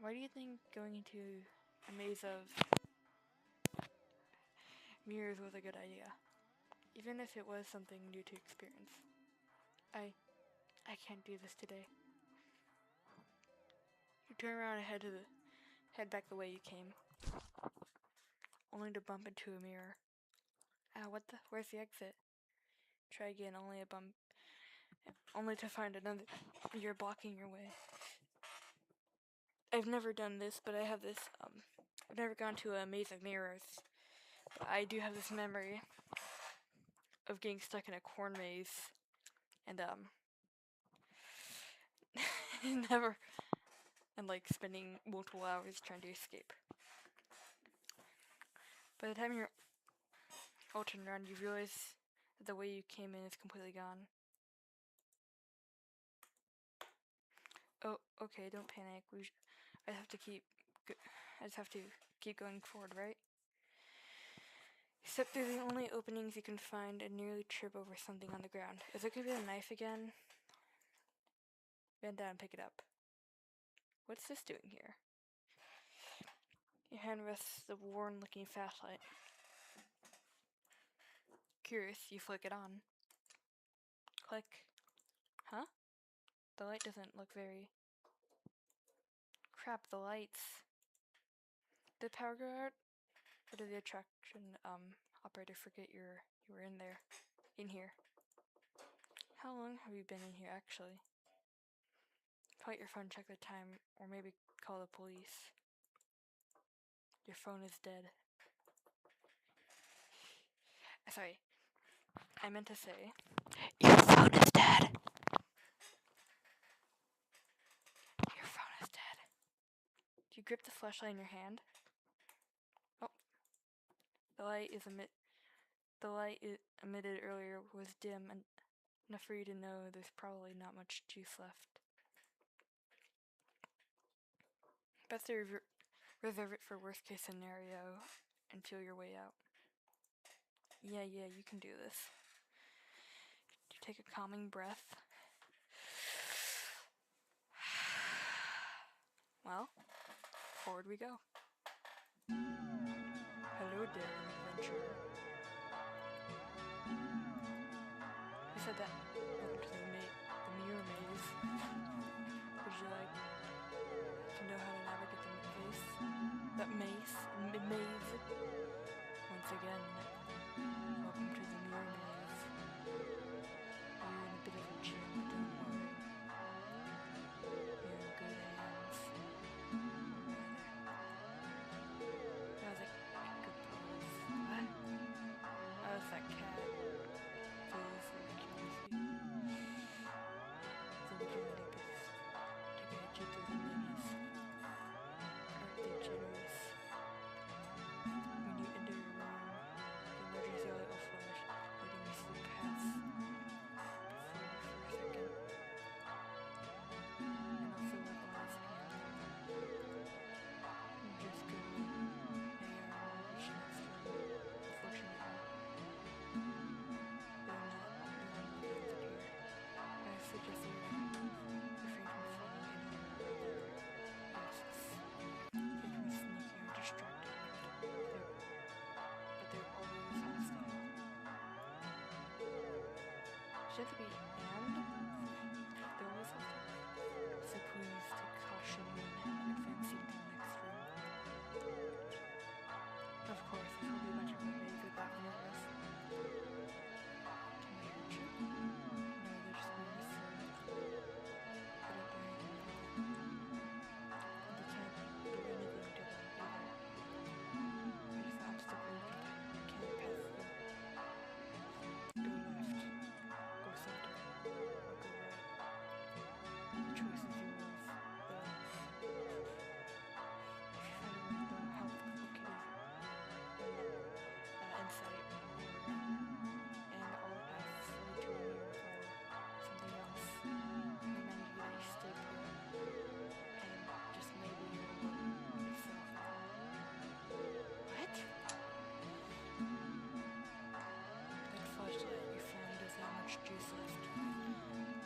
Why do you think going into a maze of mirrors was a good idea? Even if it was something new to experience. I can't do this today. You turn around and head back the way you came. Only to bump into a mirror. Where's the exit? Try again, only to find another. You're blocking your way. I've never done this, but I have this, I've never gone to a maze of mirrors. But I do have this memory of getting stuck in a corn maze. And, spending multiple hours trying to escape. By the time you're all turned around, you realize that the way you came in is completely gone. Oh, okay, don't panic. I just have to keep going forward, right? You step through the only openings you can find and nearly trip over something on the ground. Is it gonna be a knife again? Bend down and pick it up. What's this doing here? Your hand rests the worn-looking flashlight. Curious, you flick it on. Click. Huh? The light doesn't look very... Crap, the lights. Did the power go out? Or did the attraction operator forget you were in here? How long have you been in here, actually? Pull out your phone, check the time, or maybe call the police. Your phone is dead. Sorry, I meant to say, your phone is dead. Your phone is dead. Do you grip the flashlight in your hand? Oh, the the light it emitted earlier was dim and enough for you to know there's probably not much juice left. Best to reserve it for worst case scenario and feel your way out. Yeah, you can do this. You take a calming breath. Well, forward we go. Hello, daring adventurer. I said that. Welcome to the mirror maze. Would you like to know how to navigate the maze? Once again, welcome to the mirror maze. You're in a bit of a jam, but don't worry. You're in good hands. That was a good pose. What? That was that cat pose of accuracy. So would you like this to guide you through the maze? Aren't they generous? When you enter your room, the emergency light will flash, letting you see the paths before you for a second. And also with the last hand. You just go AR reach next room. Unfortunately, they're not the only things in here. I suggest you refrain from following any of the other guests. They can be sneaky or distracting, but they're always hostile. Should it be and? They're always hostile. So please take caution when advancing to the next room. Of course, this will be much of a maze without mirrors. Can they hurt you? No, they're just very silly. They don't do anything wrong. And you can't do anything to them either. There's an obstacle you can't pass through. Go left, go center, or go right. The choice is yours, though. If you find a room, they'll help locate insight, and all the paths lead to a mirror or something else. Remind you that you stay put, and just maybe it will work itself out. What? That flashlight you found doesn't have much juice left.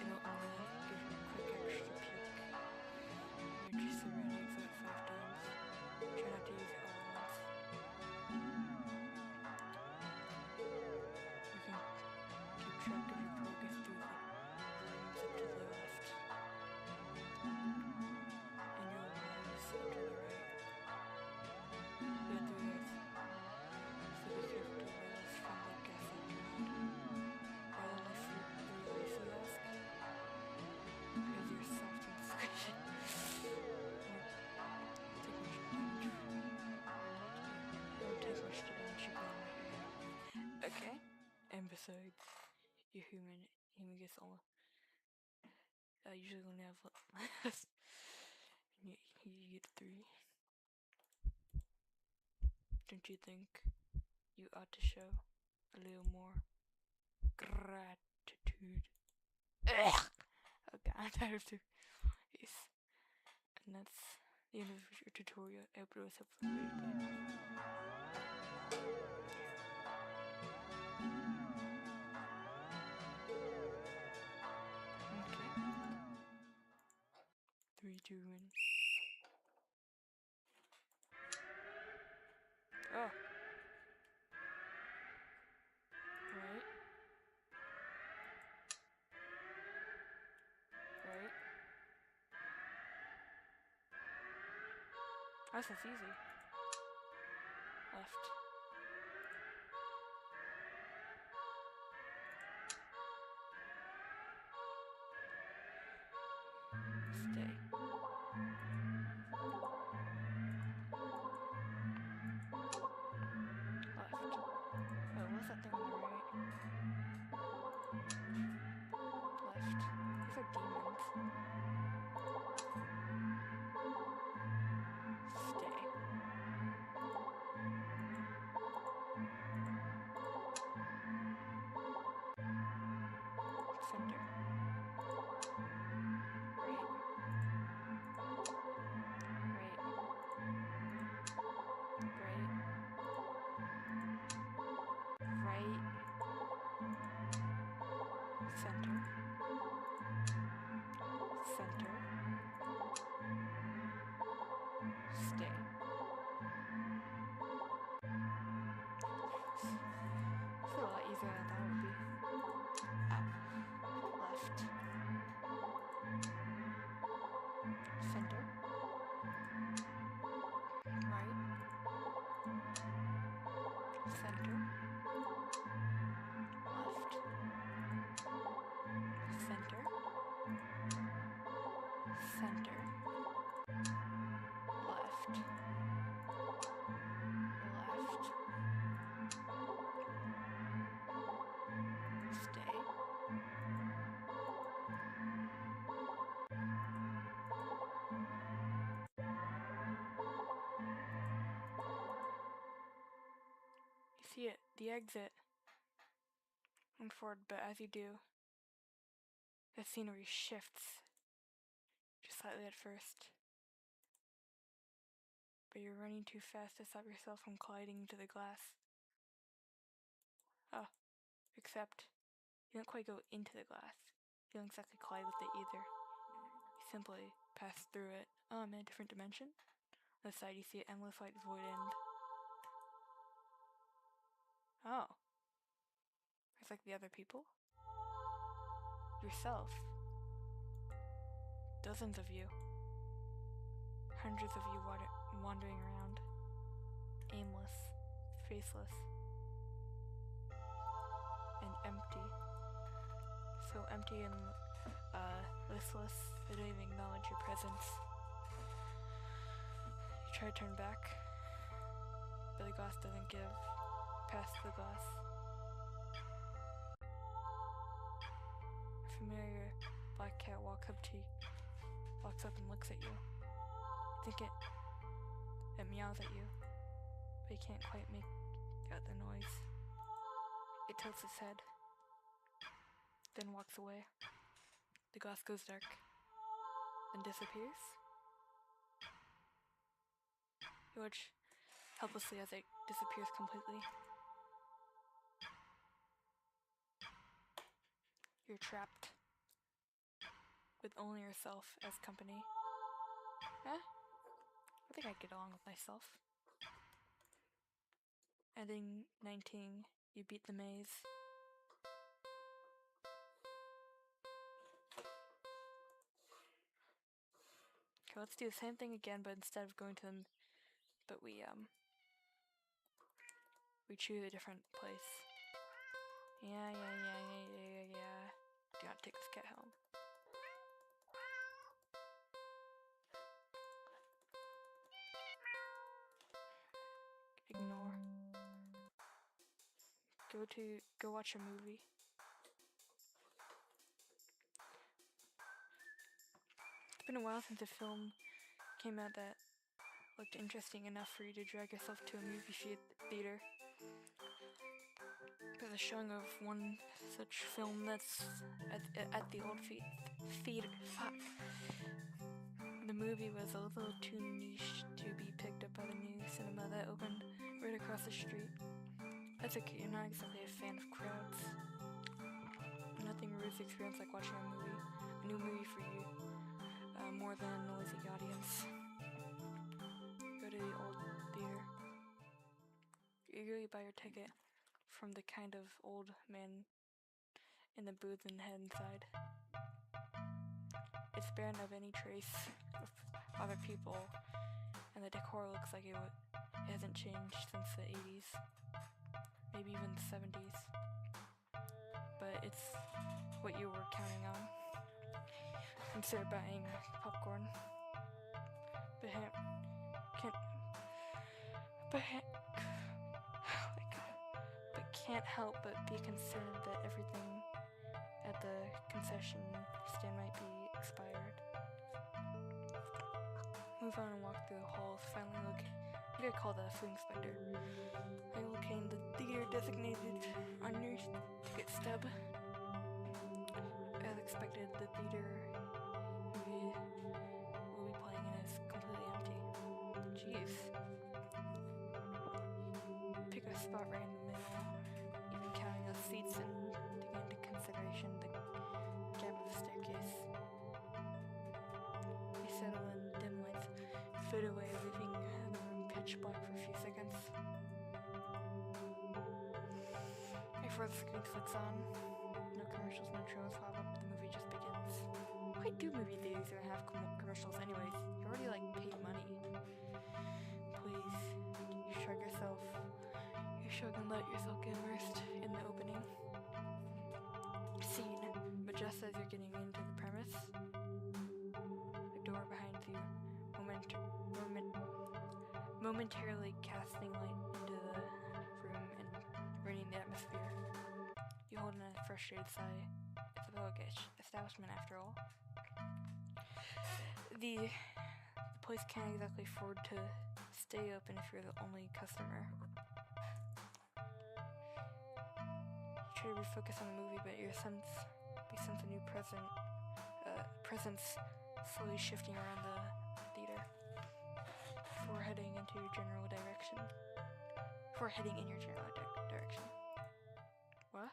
It'll only give you a quick extra peek. Energy surroundings at 5 times. Try not to use it all at once. You can keep track of your progress through the rooms up to the left. And your lives up to the right. Yeah, through this. So be careful to avoid us from the gaslight around. Rather than sleep really icy ask? Because you're soft and squishy. Don't take much damage you got on my hair. Okay. And besides, your human gets almost. I usually only have less. You get 3. Don't you think you ought to show a little more gratitude? Ugh! Okay, I'm tired of this. And that's the end of your tutorial. I hope it was helpful for you to play. Okay. 3, 2, 1. Oh. Right. Right. That's easy. Left. Stay. Left. Oh, what's that thing on the right? Left. These are demons. Stay. the exit. Move forward, but as you do, the scenery shifts just slightly at first. But you're running too fast to stop yourself from colliding into the glass. Oh, except you don't quite go into the glass. You don't exactly collide with it either. You simply pass through it. Oh, I'm in a different dimension. On the side you see an endless white void end. Oh. It's like the other people. Yourself. Dozens of you. Hundreds of you wandering around. Aimless. Faceless. And empty. So empty and listless, they don't even acknowledge your presence. You try to turn back, but the glass doesn't give. Past the glass. A familiar black cat walks up and looks at you. You think it meows at you, but you can't quite make out the noise. It tilts its head, then walks away. The glass goes dark, then disappears. You watch helplessly as it disappears completely. You're trapped, with only yourself as company. I think I'd get along with myself. Ending 19, you beat the maze. Okay, let's do the same thing again, but instead of going to them, but we choose a different place. Yeah. Do not take this cat home. Ignore. Go watch a movie. It's been a while since a film came out that looked interesting enough for you to drag yourself to a movie theater. There's a showing of one such film that's at the old theater. Fuck. The movie was a little too niche to be picked up by the new cinema that opened right across the street. That's okay, you're not exactly a fan of crowds. Nothing ruins the experience like watching a new movie for you, more than a noisy audience. Go to the old theater. You eagerly buy your ticket from the kind of old man in the booth and head inside. It's barren of any trace of other people, and the decor looks like it hasn't changed since the 80s, maybe even the 70s. But it's what you were counting on. Consider buying popcorn. But can't help but be concerned that everything at the concession stand might be expired. Move on and walk through the halls, finally you gotta call the food inspector. Finally locating the theater designated on your ticket stub. As expected, the theater movie will be playing and is completely empty. Jeez. Pick a spot right in the middle, even counting the seats and taking into consideration the gap of the staircase. You settle in, dim lights fade away, leaving the room pitch black for a few seconds. Before the screen clicks on, no commercials, no trailers pop up, the movie just begins. Why do movie theaters even have commercials anyways? You already paid money. Please, you shrug yourself. You shrug and let yourself get immersed in the opening scene. But just as you're getting into the premise, the door behind you momentarily casting light into the room and raining the atmosphere. You hold in a frustrated sigh. It's a bogus establishment after all. The place can't exactly afford to stay open if you're the only customer. try to refocus on the movie, but we sense a new presence slowly shifting around the theater. Before heading in your general direction. What?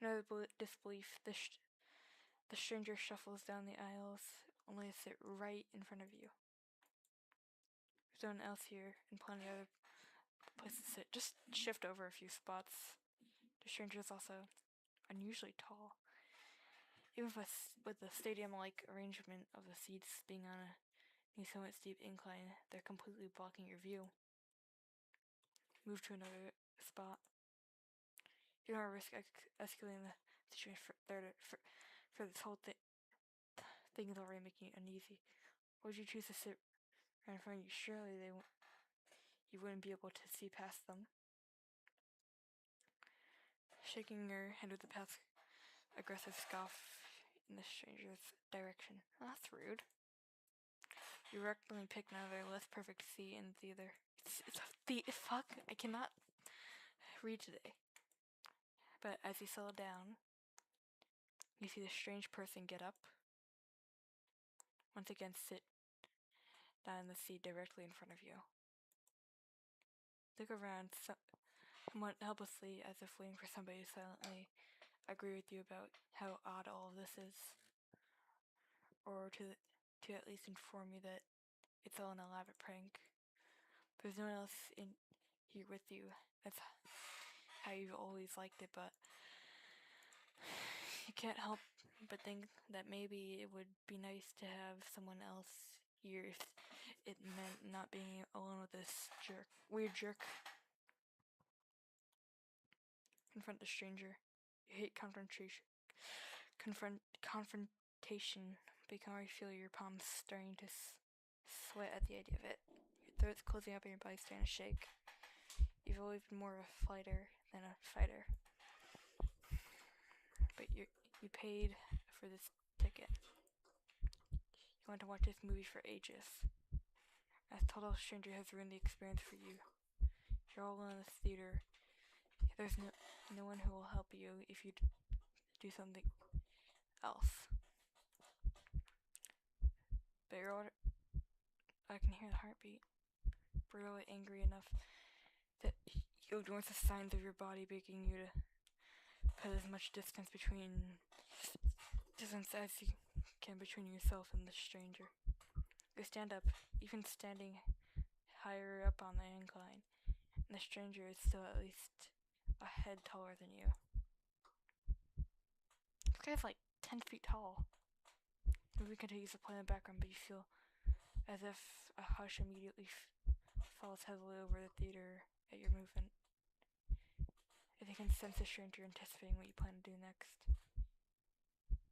In utter disbelief, the stranger shuffles down the aisles, only to sit right in front of you. There's no one else here, and plenty of other places to sit. Just shift over a few spots. The stranger is also unusually tall. Even with the stadium-like arrangement of the seats being on a somewhat steep incline, they're completely blocking your view. Move to another spot. You don't want to risk escalating the situation for this whole thing is already making it uneasy. Why would you choose to sit right in front of you? Surely you wouldn't be able to see past them. Shaking your head with a aggressive scoff in the stranger's direction. Oh, that's rude. You reluctantly pick another less perfect seat in the theater. Fuck, I cannot read today. But as you settle down, you see the strange person get up. Once again, sit down in the seat directly in front of you. Look around somewhat helplessly, as if waiting for somebody to silently agree with you about how odd all of this is, or to at least inform you that it's all an elaborate prank. There's no one else in here with you. That's how you've always liked it, but you can't help but think that maybe it would be nice to have someone else here if it meant not being alone with this weird jerk. Confront the stranger. You hate confrontation, but you can already feel your palms starting to sweat at the idea of it. Your throat's closing up and your body's starting to shake. You've always been more of a flighter than a fighter. But you paid for this ticket. You want to watch this movie for ages. As total stranger has ruined the experience for you. You're all alone in this theater. There's no one who will help you if you do something else. But I can hear the heartbeat. Brutally angry enough that you ignore the signs of your body begging you to put as much distance as you can between yourself and the stranger. You stand up, even standing higher up on the incline, and the stranger is still at least a head taller than you. This guy's like 10 feet tall. The movie continues to play in the background, but you feel as if a hush immediately falls heavily over the theater at your movement. As you can sense the stranger anticipating what you plan to do next.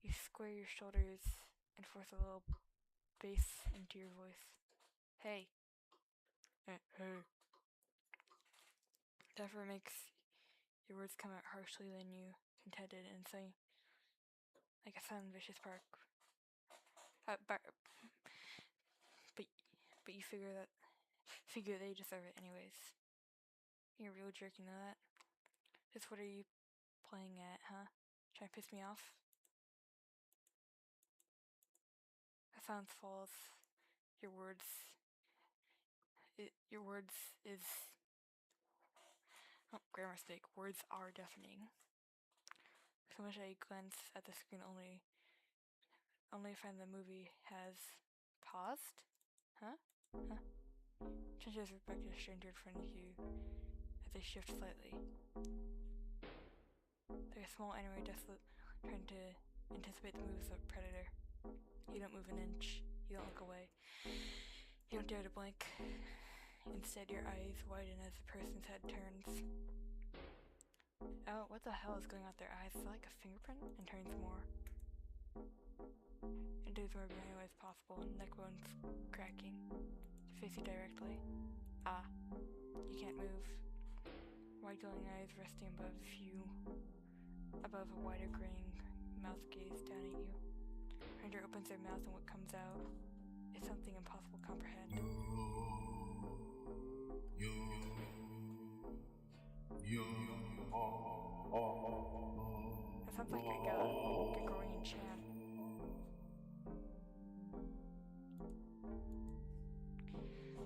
You square your shoulders and force a little bass into your voice. Hey. Hey. Therefore makes your words come out harshly than you intended and say, like a sudden vicious bark. But you figure they deserve it anyways. You're a real jerk, you know that? Just what are you playing at, huh? Trying to piss me off? A silence falls. Your words is... Oh, grammar mistake. Words are deafening. So much I glance at the screen only find the movie has paused? Huh? Change as respect to the stranger in front of you as they shift slightly. They're a small animated desolate, trying to anticipate the moves of a predator. You don't move an inch. You don't look away. You don't dare to blink. Instead, your eyes widen as the person's head turns. Oh, what the hell is going on with their eyes? Is that like a fingerprint? And turns more. And does more anyway as possible, neck bones cracking. To face you directly. Ah. You can't move. Wide glowing eyes resting above a wider grinning mouth gaze down at you. Ranger opens their mouth and what comes out is something impossible to comprehend. That sounds like a Gregorian chant.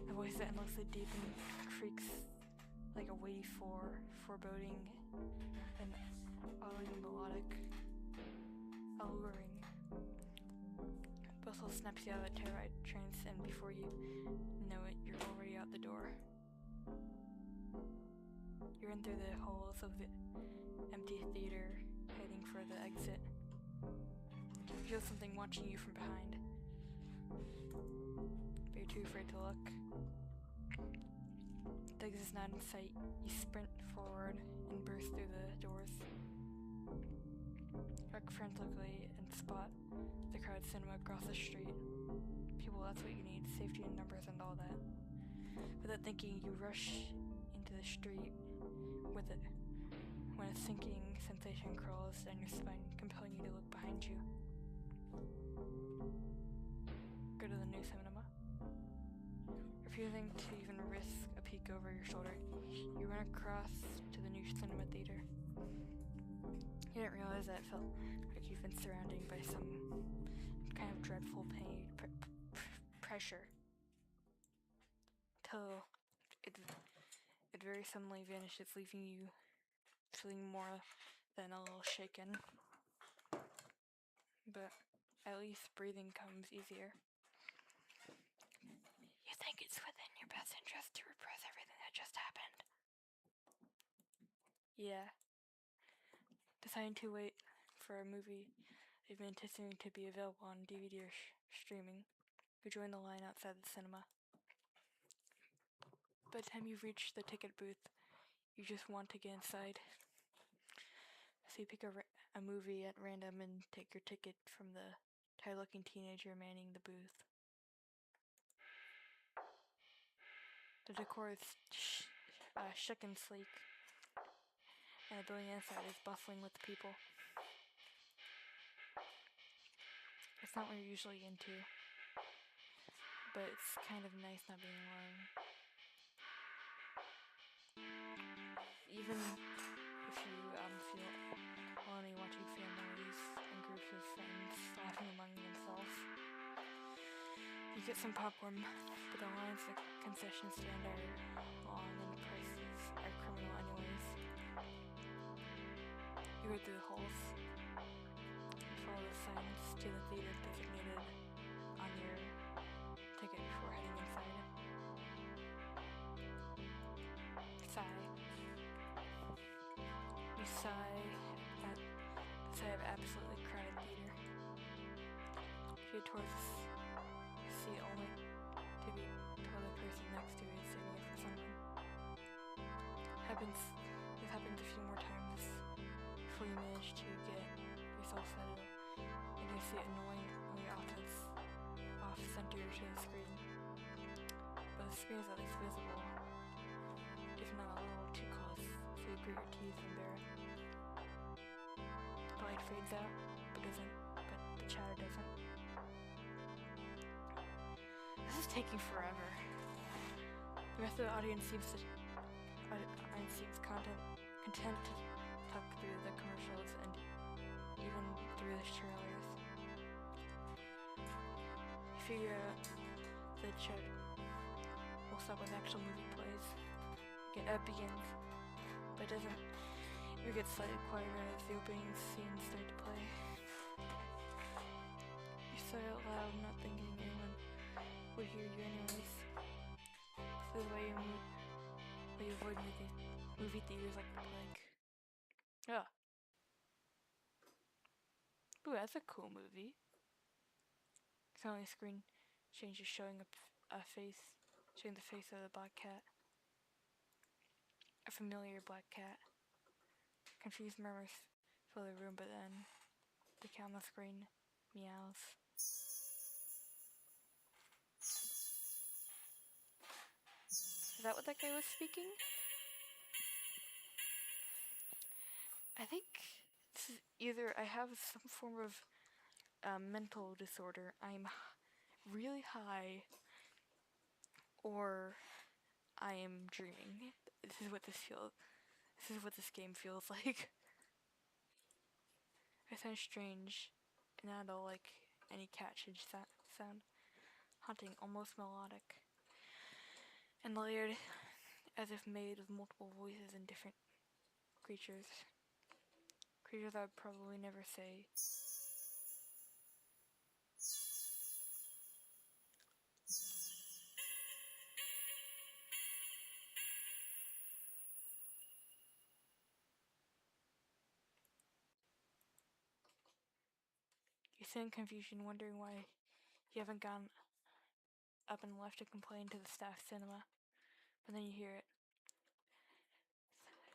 The voice is endlessly deep and creaks like a weighty foreboding and oddly melodic, alluring. Bustle snaps you out of that terror-eyed trance, and before you know it, you're already out the door. You're in through the halls of the empty theater, heading for the exit. You feel something watching you from behind, but you're too afraid to look. The exit is not in sight. You sprint forward and burst through the doors. Look frantically and spot the crowded cinema across the street. People, that's what you need, safety in numbers and all that. Without thinking, you rush into the street with it when a sinking sensation crawls down your spine, compelling you to look behind you. Go to the new cinema. Refusing to even risk a peek over your shoulder, you run across to the new cinema theater. You didn't realize that it felt like you've been surrounded by some kind of dreadful pain, pressure, till it very suddenly vanishes, leaving you feeling more than a little shaken. But at least breathing comes easier. You think it's within your best interest to repress everything that just happened. Yeah. Deciding to wait for a movie they've been anticipating to be available on DVD or streaming, you join the line outside the cinema. By the time you've reached the ticket booth, you just want to get inside. So you pick a movie at random and take your ticket from the tired-looking teenager manning the booth. The decor is chic and sleek, and the building inside is bustling with people. It's not what you're usually into, but it's kind of nice not being alone. Even if you feel lonely watching families and groups of friends laughing among themselves. You get some popcorn, but the lines at the concession stand are long and the prices are criminal anyways. You go through the halls, you follow the signs to the theater designated on your ticket before heading inside. Sigh. You sigh at the sight of absolutely crowded theater. You get towards the seat only to be told the person next to you is signaling for someone. This happens a few more times before you manage to get yourself settled and you see it annoyingly off center to the screen. But the screen is at least visible, if not a little too close, so you grit your teeth and bear it. The light fades out, but the chatter doesn't. This is taking forever. The rest of the audience seems content to talk through the commercials and even through the trailers. You figure out the chat will stop when the actual movie plays. Begins, but it doesn't. You get slightly quieter as the opening scenes start to play. You say out loud, not thinking anyone would hear you anyways. So the way you avoid movie theaters like the plague. Yeah. Ooh, that's a cool movie. Suddenly screen changes, showing the face of the black cat. A familiar black cat. Confused murmurs fill the room, but then the cat on the screen meows. Is that what that guy was speaking? I think this is either I have some form of mental disorder, I'm really high, or I am dreaming. This is what this feels This is what this game feels like. It sounds strange, and not at all like any cat should sound. Haunting, almost melodic, and layered as if made of multiple voices and different creatures. Creatures I would probably never say. You sit in confusion, wondering why you haven't gone up and left to complain to the staff cinema. But then you hear it.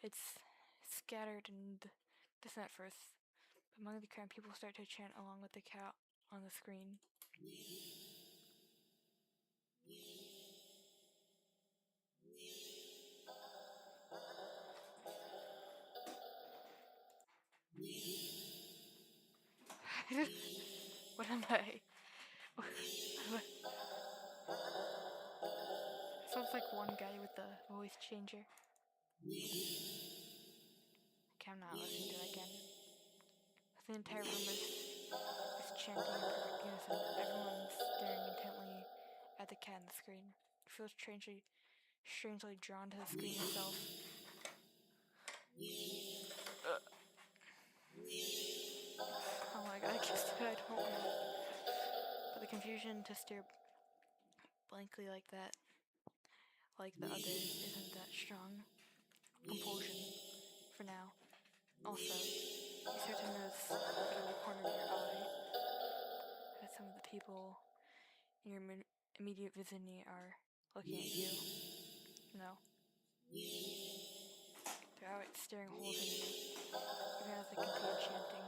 It's scattered and distant at first. But among the crowd, people start to chant along with the cat on the screen. What am I? Sounds like one guy with the voice changer. Okay, I'm not listening to that again. The entire room is chanting in perfect unison. Everyone's staring intently at the cat on the screen. It feels strangely drawn to the screen itself. Oh my god, I kissed it, I don't know. But the confusion to stare blankly like that, like the others, isn't that strong. Compulsion, for now. Also, you start to notice out of the corner of your eye that some of the people in your immediate vicinity are looking at you. No. They're out staring holes in you, even as they continue chanting.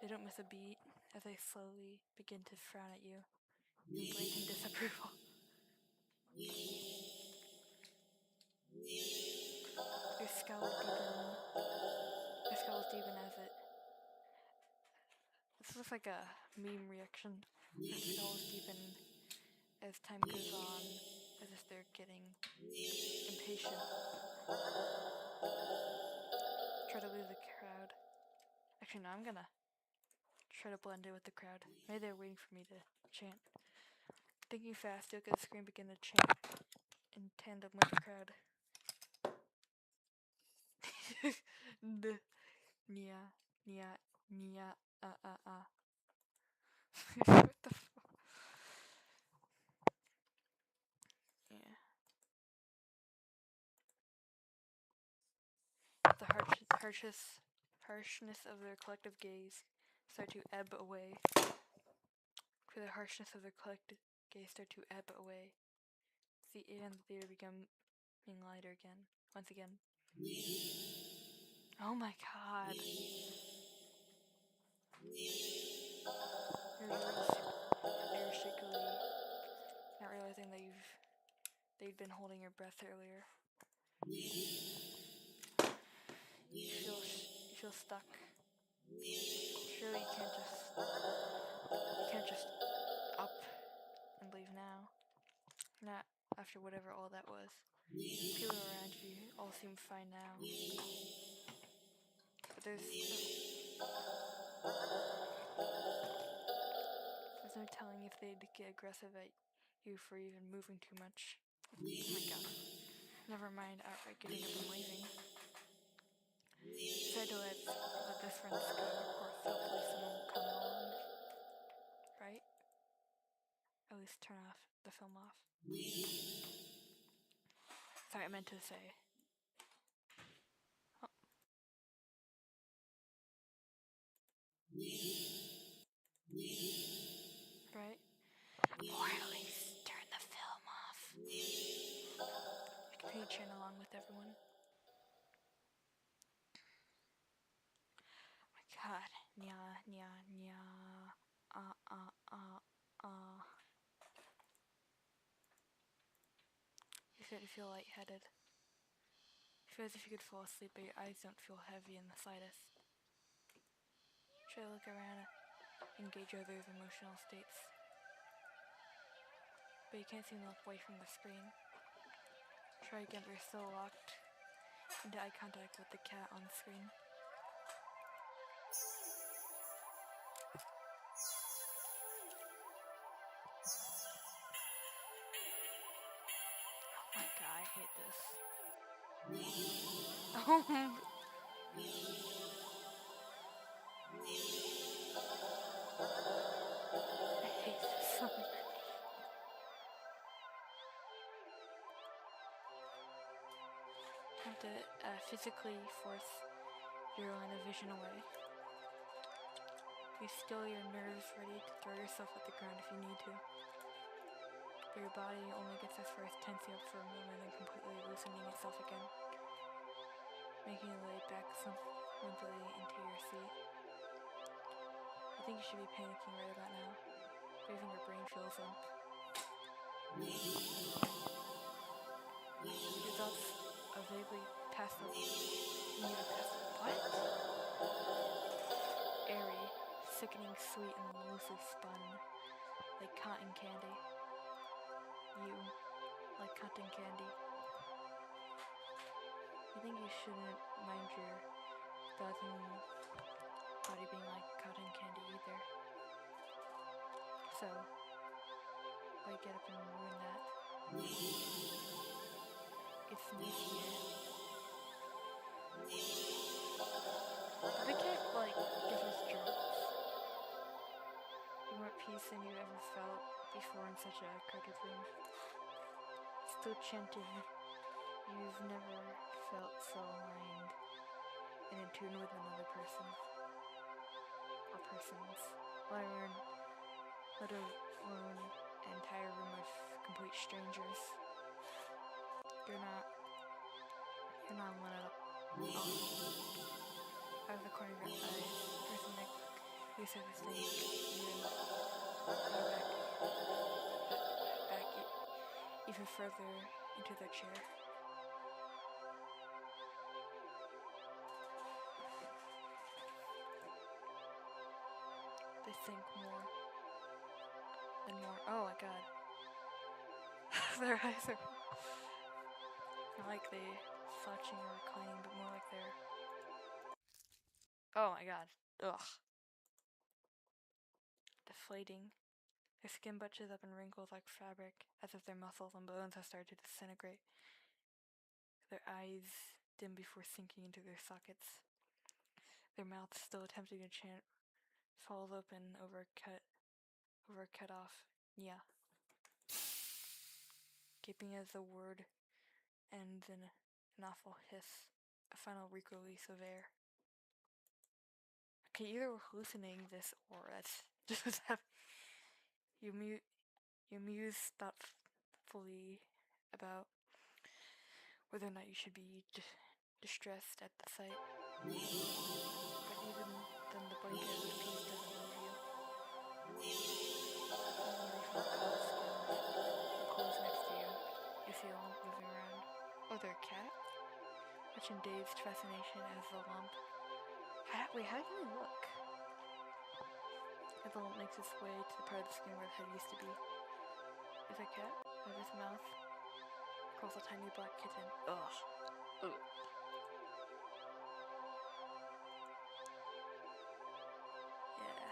They don't miss a beat as they slowly begin to frown at you in blatant disapproval. Their scowls deepen as it. This looks like a meme reaction. Their scowls deepen as time goes on, as if they're getting impatient. Try to lose the crowd. Actually, no, I'm gonna try to blend in with the crowd. Maybe they're waiting for me to chant. Thinking fast, you look at the screen, begin to chant in tandem with the crowd. Nia, nia, nia, What the fuck? Yeah. The harshness of their collective gaze start to ebb away. For the harshness of their collective gaze start to ebb away. The air in the theater becoming lighter again. Once again. Oh my god. Your words air shakily, not realizing that they'd been holding your breath earlier. You feel stuck. Surely you can't just up and leave now. Not after whatever all that was. People around you all seem fine now. But there's no telling if they'd get aggressive at you for even moving too much. Oh my god. Never mind outright getting up and leaving. Decide to let this friend go. Of course, hopefully someone will come along. Right? At least turn off the film off. Sorry, I meant to say. Oh. Right? Or at least turn the film off. I continue chatting along with everyone. Oh my god. Nya, nya, nya. You start to feel lightheaded. You feel as if you could fall asleep, but your eyes don't feel heavy in the slightest. Try to look around and gauge others' emotional states. But you can't seem to look away from the screen. Try again, but you're still locked into eye contact with the cat on screen. Oh my god, I hate this. Oh. I hate this so much. You have to physically force your line of vision away. You still your nerves, ready to throw yourself at the ground if you need to. But your body only gets as far as tensing up for a moment and completely loosening itself again, making you lay back limply into your seat. You think you should be panicking right about now, but even your brain feels them. Your thoughts are vaguely past the... What? Airy, sickening sweet and loosely spun, like cotton candy. You, like cotton candy. You think you shouldn't mind your thoughts and body being like cotton candy either. So, why get up and ruin that? It's me here. The cat, like, give us jerks. More peace than you ever felt before in such a crowded room. Still chanting, you've never felt so aligned and in tune with another person. Or persons. Let alone an entire room of complete strangers. You're not let up. Out of the corner of your eyes, there's a neck. You said this thing, back even further into their chair. They think more and more. Oh my god. Their eyes are not like they slouching or reclining, but more like they're... Oh my god. Ugh. Deflating. Their skin bunches up and wrinkles like fabric, as if their muscles and bones have started to disintegrate. Their eyes dim before sinking into their sockets. Their mouths still attempting to chant falls open over a cut off. Yeah. Gaping as the word ends in an awful hiss, a final release of air. Okay, either we're hallucinating this or that's just what's happening. You muse thoughtfully about whether or not you should be distressed at the sight. But even then, the blanket of peace doesn't move you. Suddenly, from the cold skin, the clothes next to you, you see a lump moving around. Oh, they're a cat? Much in dazed fascination as the lump... Wait, how can we look? As the lump makes its way to the part of the skin where the head used to be. Is a cat? Out of his mouth crawls a tiny black kitten. Ugh. Ugh. Yeah.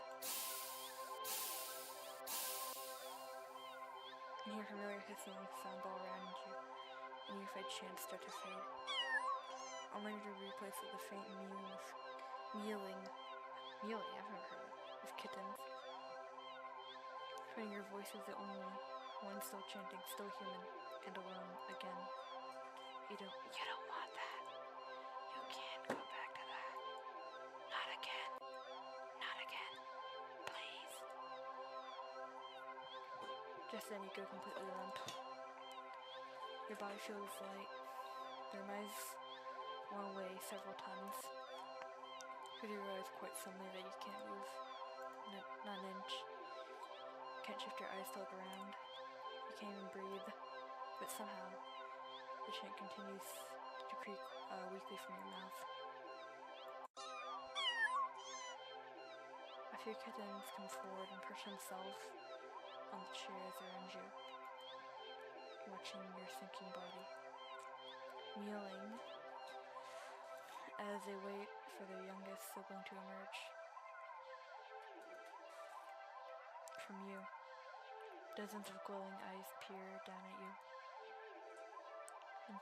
You hear familiar hissing sound all around you, and your fed chants start to fade. Only to replace with the faint mealing, I've never heard of kittens. Finding your voice is the only one still chanting, still human, and alone again. You don't want that. You can't go back to that. Not again. Not again. Please. Just then you go completely limp. Your body feels light. Your mind's blown away several times. Because you realize quite suddenly that you can't move. Not an inch. You can't shift your eyes to look around. You can't even breathe. But somehow, the chant continues to creak weakly from your mouth. A few kittens come forward and perch themselves on the chairs around you, watching your sinking body. Kneeling, as they wait for their youngest sibling to emerge from you. Dozens of glowing eyes peer down at you, and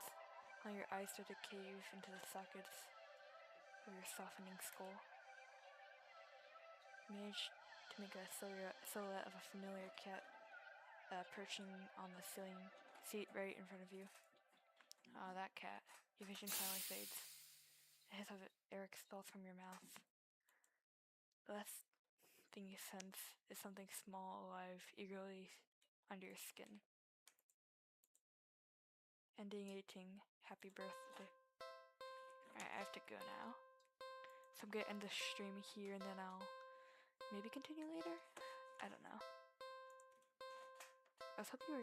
while your eyes start to cave into the sockets of your softening skull, you manage to make a silhouette of a familiar cat perching on the ceiling seat right in front of you. Ah, that cat. Your vision finally fades. The hiss of air expelled from your mouth. The last thing you sense is something small, alive, eagerly under your skin. Ending eating. Happy birthday. Alright, I have to go now. So I'm gonna end the stream here and then I'll maybe continue later? I don't know. I was hoping we were